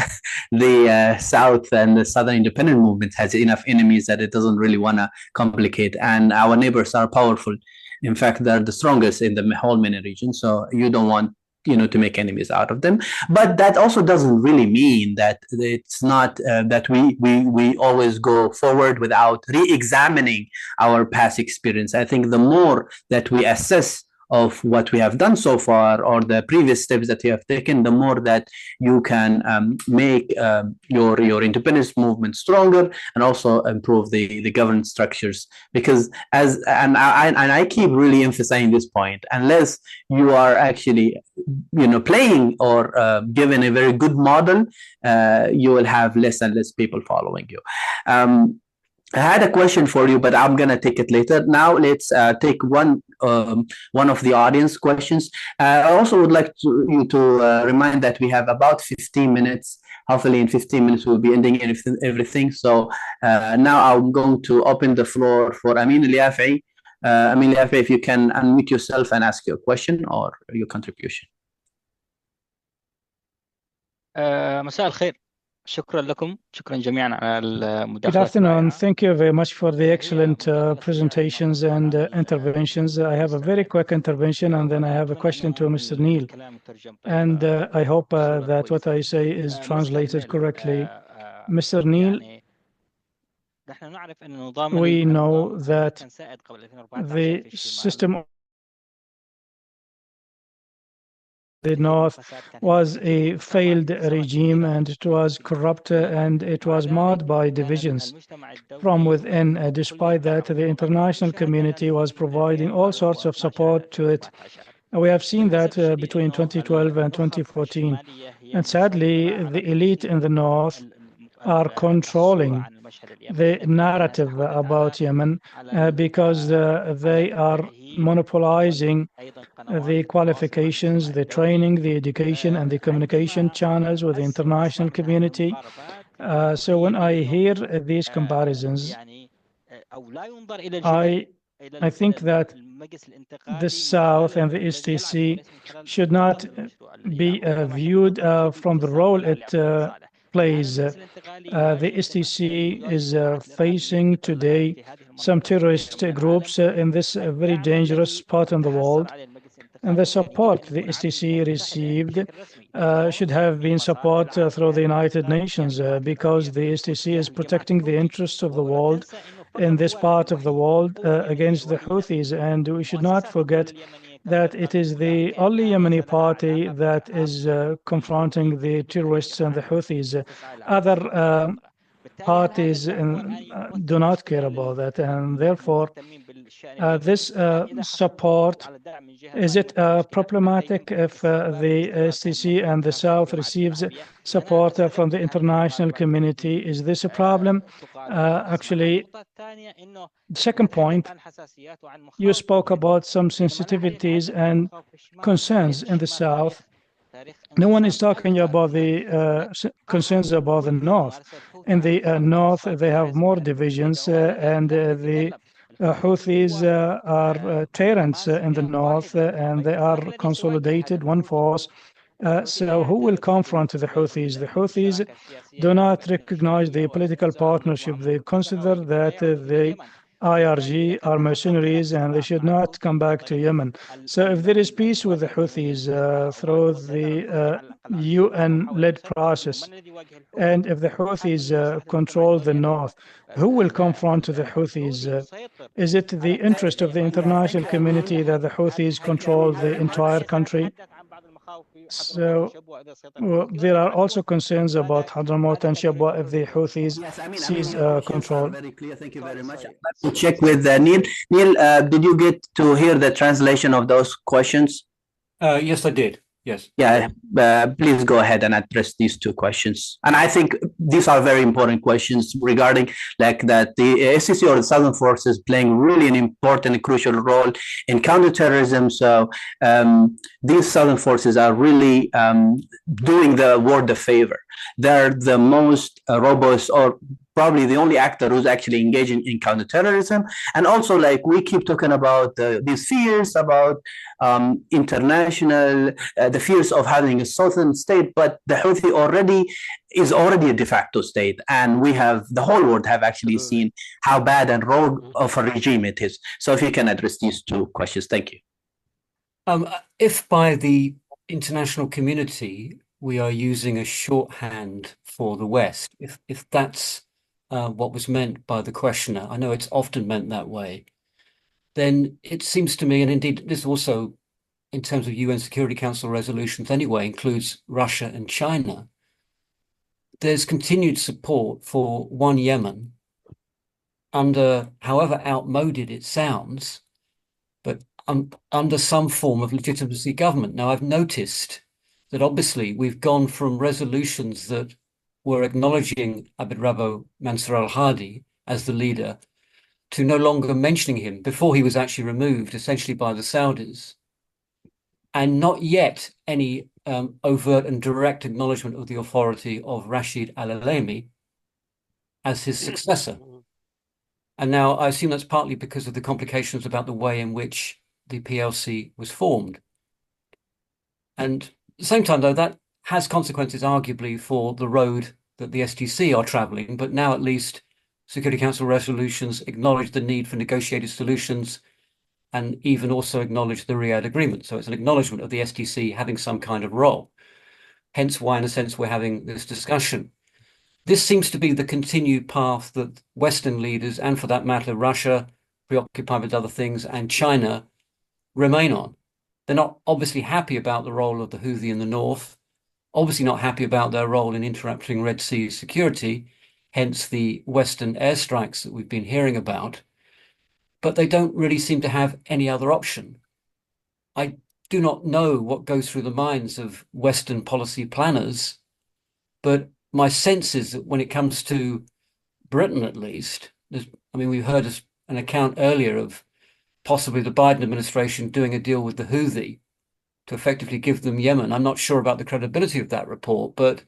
the South and the Southern independent movement has enough enemies that it doesn't really want to complicate. And our neighbors are powerful. In fact, they're the strongest in the whole MENA region. So you don't want to make enemies out of them. But that also doesn't really mean that it's not that we always go forward without re-examining our past experience. I think the more that we assess of what we have done so far, or the previous steps that you have taken, the more that you can make your independence movement stronger, and also improve the governance structures. Because I keep really emphasizing this point, unless you are actually playing or given a very good model, you will have less and less people following you. I had a question for you, but I'm gonna take it later. Now let's take one of the audience questions. I also would like you to remind that we have about 15 minutes. Hopefully, in 15 minutes we'll be ending everything. So now I'm going to open the floor for Amin Al-Yafi. Amin Al-Yafi, if you can unmute yourself and ask your question or your contribution. مساء الخير. شكرا لكم. شكرا جميعا على Good المداخلة afternoon. Thank you very much for the excellent presentations and interventions. I have a very quick intervention and then I have a question to Mr. Neil. And I hope that what I say is translated correctly. Mr. Neil, we know that the system the North was a failed regime and it was corrupt and it was marred by divisions from within. Despite that, the international community was providing all sorts of support to it. We have seen that between 2012 and 2014. And sadly, the elite in the North are controlling the narrative about Yemen because they are monopolizing the qualifications, the training, the education, and the communication channels with the international community. So when I hear these comparisons, I think that the South and the STC should not be viewed from the role it plays. The STC is facing today some terrorist groups in this very dangerous spot in the world. And the support the STC received should have been support through the United Nations because the STC is protecting the interests of the world in this part of the world against the Houthis. And we should not forget that it is the only Yemeni party that is confronting the terrorists and the Houthis. Other parties do not care about that, and therefore this support, is it problematic if the STC and the South receives support from the international community? Is this a problem? Actually, second point, you spoke about some sensitivities and concerns in the South. No one is talking about the concerns about the North. In the North, they have more divisions, and the Houthis are tyrants in the North, and they are consolidated, one force. So who will confront the Houthis? The Houthis do not recognize the political partnership. They consider that the IRG are mercenaries and they should not come back to Yemen. So if there is peace with the Houthis through the UN-led process, and if the Houthis control the North, who will confront the Houthis? Is it the interest of the international community that the Houthis control the entire country? So there are also concerns about Hadramaut and Shabwa if the Houthis seize control. Very clear. Thank you very much. I'd like to check with Neil. Neil, did you get to hear the translation of those questions? Yes, I did. Yes. Yeah, please go ahead and address these two questions. And I think these are very important questions regarding like that the SEC or the Southern Forces playing really an important and crucial role in counterterrorism. So these Southern Forces are really doing the world a favor. They're the most robust or probably the only actor who's actually engaging in counterterrorism. And also, like, we keep talking about these fears about international, the fears of having a southern state, but the Houthi is already a de facto state. And we have, the whole world have actually seen how bad and rogue of a regime it is. So if you can address these two questions, thank you. If by the international community, we are using a shorthand for the West, if that's what was meant by the questioner, I know it's often meant that way, then it seems to me, and indeed this also in terms of UN Security Council resolutions anyway, includes Russia and China, there's continued support for one Yemen under, however outmoded it sounds, but under some form of legitimacy government. Now, I've noticed that obviously we've gone from resolutions that were acknowledging Abd Rabbo Mansur al-Hadi as the leader to no longer mentioning him before he was actually removed, essentially by the Saudis, and not yet any overt and direct acknowledgement of the authority of Rashid Al-Alemi as his successor. And now I assume that's partly because of the complications about the way in which the PLC was formed. And at the same time, though, that has consequences arguably for the road that the STC are traveling, but now at least Security Council resolutions acknowledge the need for negotiated solutions and even also acknowledge the Riyadh agreement. So it's an acknowledgement of the STC having some kind of role. Hence why, in a sense, we're having this discussion. This seems to be the continued path that Western leaders, and for that matter, Russia, preoccupied with other things, and China remain on. They're not obviously happy about the role of the Houthi in the north, obviously not happy about their role in interrupting Red Sea security, hence the Western airstrikes that we've been hearing about, but they don't really seem to have any other option. I do not know what goes through the minds of Western policy planners, but my sense is that when it comes to Britain, at least, we heard an account earlier of possibly the Biden administration doing a deal with the Houthi to effectively give them Yemen. I'm not sure about the credibility of that report, but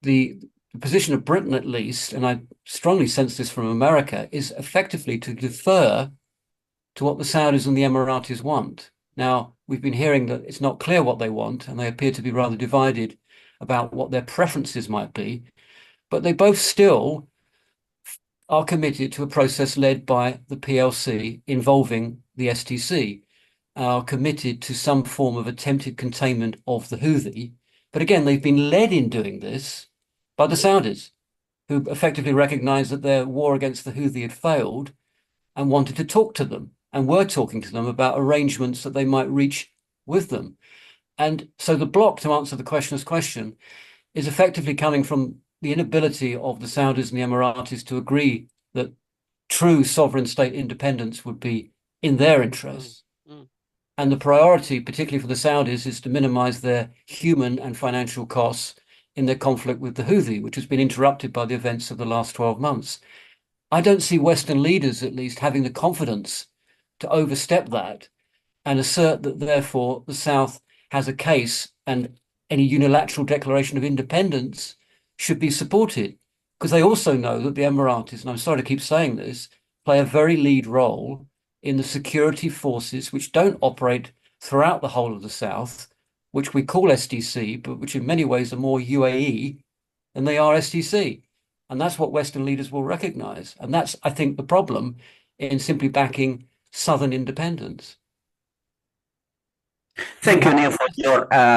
the position of Britain, at least, and I strongly sense this from America, is effectively to defer to what the Saudis and the Emiratis want. Now, we've been hearing that it's not clear what they want, and they appear to be rather divided about what their preferences might be, but they both still are committed to a process led by the PLC involving the STC, are committed to some form of attempted containment of the Houthi. But again, they've been led in doing this by the Saudis, who effectively recognized that their war against the Houthi had failed and wanted to talk to them and were talking to them about arrangements that they might reach with them. And so the block, to answer the questioner's question, is effectively coming from the inability of the Saudis and the Emiratis to agree that true sovereign state independence would be in their interests. And the priority, particularly for the Saudis, is to minimize their human and financial costs in their conflict with the Houthi, which has been interrupted by the events of the last 12 months. I don't see Western leaders, at least, having the confidence to overstep that and assert that, therefore, the South has a case and any unilateral declaration of independence should be supported. Because they also know that the Emiratis, and I'm sorry to keep saying this, play a very lead role in the security forces which don't operate throughout the whole of the South, which we call SDC, but which in many ways are more UAE than they are SDC. And that's what Western leaders will recognize. And that's, I think, the problem in simply backing Southern independence. Thank you, Neil,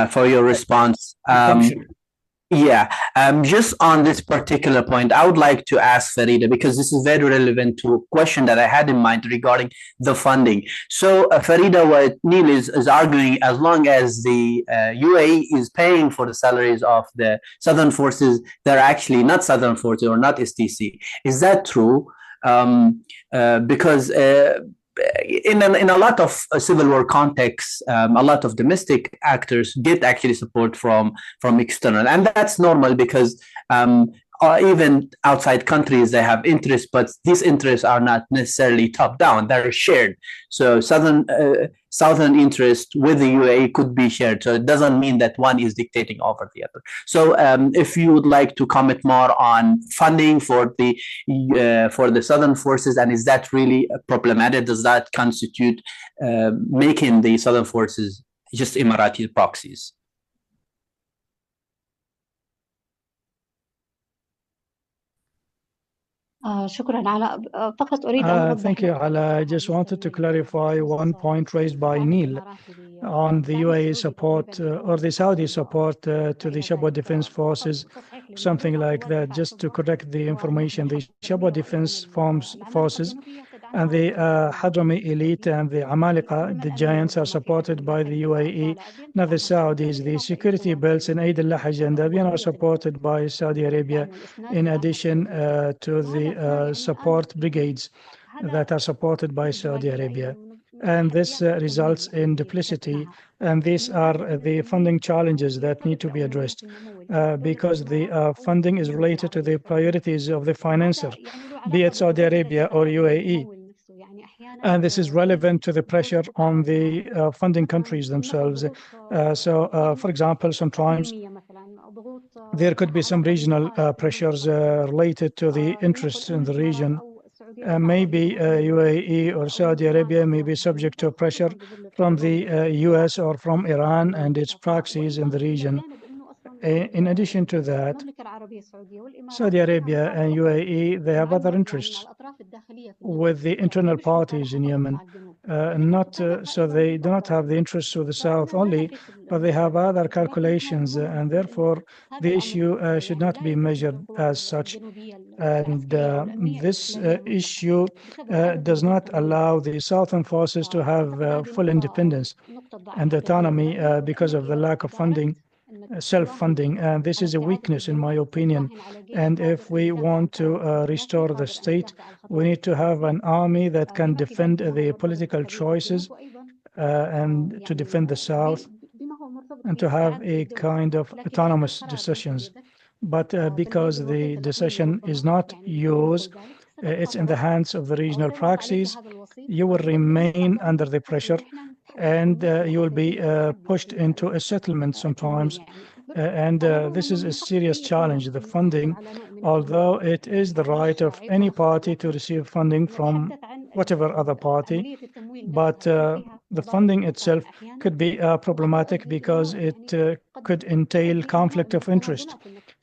for your response. Just on this particular point, I would like to ask Farida, because this is very relevant to a question that I had in mind regarding the funding. So, Farida, what Neil is arguing, as long as the UAE is paying for the salaries of the Southern forces, they're actually not Southern forces or not STC. Is that true? Because in a lot of civil war contexts, a lot of domestic actors get actually support from external, and that's normal because even outside countries they have interests, but these interests are not necessarily top down; they're shared. So southern interest with the UAE could be shared. So it doesn't mean that one is dictating over the other. So if you would like to comment more on funding for the southern forces, and is that really problematic? Does that constitute making the southern forces just Emirati proxies? شكرا علاء فقط أريد أن أوضح. Thank you, Ala. I just wanted to clarify one point raised by Neil on the UAE support or the Saudi support to the Shabwa Defense Forces, something like that. Just to correct the information, the Shabwa Defense Forces and the Hadrami Elite and the Amalika, the giants, are supported by the UAE, not the Saudis. The security belts in Aid al-Lahaj and Dabian are supported by Saudi Arabia, in addition to the support brigades that are supported by Saudi Arabia. And this results in duplicity, and these are the funding challenges that need to be addressed because the funding is related to the priorities of the financer. be it Saudi Arabia or UAE. And this is relevant to the pressure on the funding countries themselves. For example, sometimes there could be some regional pressures related to the interests in the region. Maybe UAE or Saudi Arabia may be subject to pressure from the US or from Iran and its proxies in the region. In addition to that, Saudi Arabia and UAE, they have other interests with the internal parties in Yemen. So they do not have the interests of the South only, but they have other calculations, and therefore the issue should not be measured as such. And this issue does not allow the Southern forces to have full independence and autonomy because of the lack of funding, self-funding, and this is a weakness in my opinion. And if we want to restore the state, we need to have an army that can defend the political choices and to defend the South and to have a kind of autonomous decisions. But because the decision is not yours, it's in the hands of the regional proxies, you will remain under the pressure and you will be pushed into a settlement sometimes. And this is a serious challenge, the funding, although it is the right of any party to receive funding from whatever other party. But the funding itself could be problematic because it could entail conflict of interest.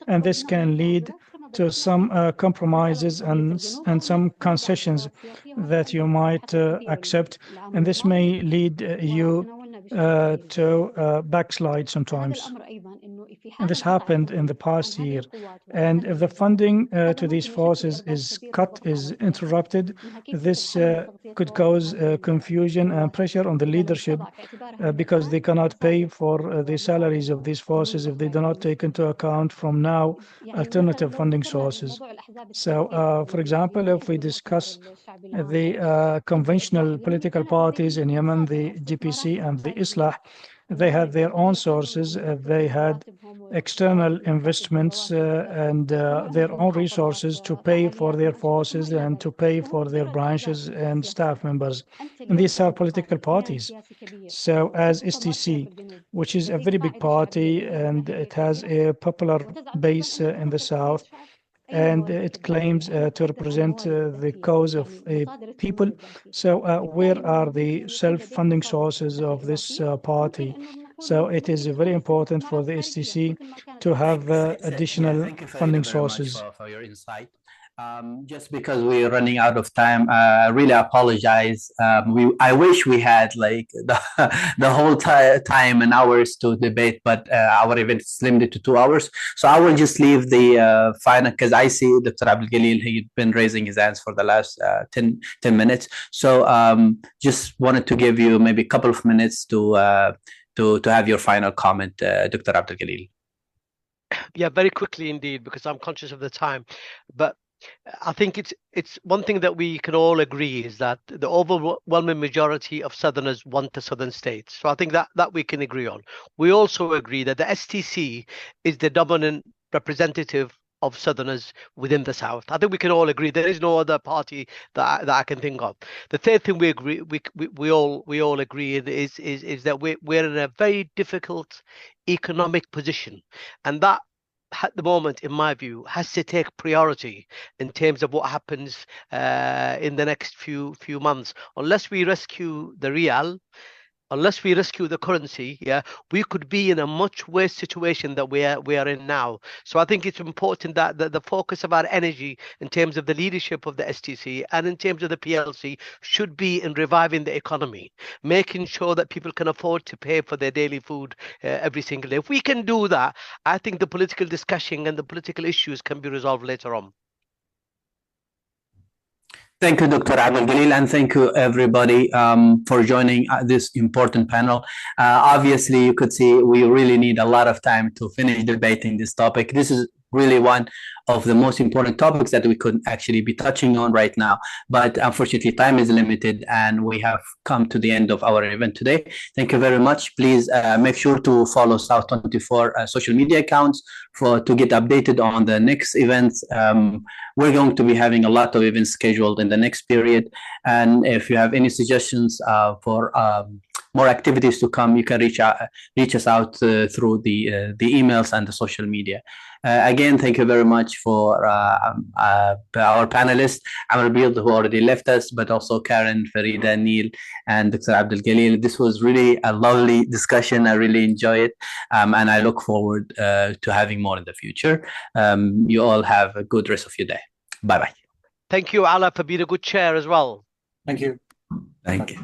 And this can lead to some compromises and some concessions that you might accept. And this may lead you to backslide sometimes. And this happened in the past year. And if the funding to these forces is cut, is interrupted, this could cause confusion and pressure on the leadership because they cannot pay for the salaries of these forces if they do not take into account from now alternative funding sources. So, for example, if we discuss the conventional political parties in Yemen, the GPC and the Islah, they had their own sources. They had external investments and their own resources to pay for their forces and to pay for their branches and staff members. And these are political parties. So as STC, which is a very big party and it has a popular base in the South, and it claims to represent the cause of a people. So where are the self-funding sources of this party? So it is very important for the STC to have additional funding sources. For your insight. Just because we're running out of time, I really apologize. I wish we had like the whole time and hours to debate, but our event is limited to 2 hours. So I will just leave the final, because I see Dr. Abdul Galil, he's been raising his hands for the last 10 minutes. So just wanted to give you maybe a couple of minutes to have your final comment, Dr. Abdul Galil. Yeah, very quickly indeed, because I'm conscious of the time. But I think it's one thing that we can all agree is that the overwhelming majority of Southerners want the Southern states. So I think that we can agree on. We also agree that the STC is the dominant representative of Southerners within the South. I think we can all agree. There is no other party that I can think of. The third thing we agree, we all agree is that we're in a very difficult economic position, and that at the moment, in my view, has to take priority in terms of what happens in the next few months. Unless we rescue the real, unless we rescue the currency, we could be in a much worse situation that we are in now. So I think it's important that the focus of our energy in terms of the leadership of the STC and in terms of the PLC should be in reviving the economy, making sure that people can afford to pay for their daily food every single day. If we can do that, I think the political discussion and the political issues can be resolved later on. Thank you, Dr. Abdul Galil, and thank you, everybody, for joining this important panel. Obviously, you could see we really need a lot of time to finish debating this topic. This is really one of the most important topics that we could actually be touching on right now. But unfortunately, time is limited and we have come to the end of our event today. Thank you very much. Please make sure to follow South24 social media accounts to get updated on the next events. We're going to be having a lot of events scheduled in the next period. And if you have any suggestions for more activities to come, you can reach us out through the emails and the social media. Again, thank you very much for our panelists, Amr Al-Bidh, who already left us, but also Karen, Farida, Neil, and Dr. Abdul Galil. This was really a lovely discussion. I really enjoy it, and I look forward to having more in the future. You all have a good rest of your day. Bye-bye. Thank you, Ala, for being a good chair as well. Thank you. Thank you.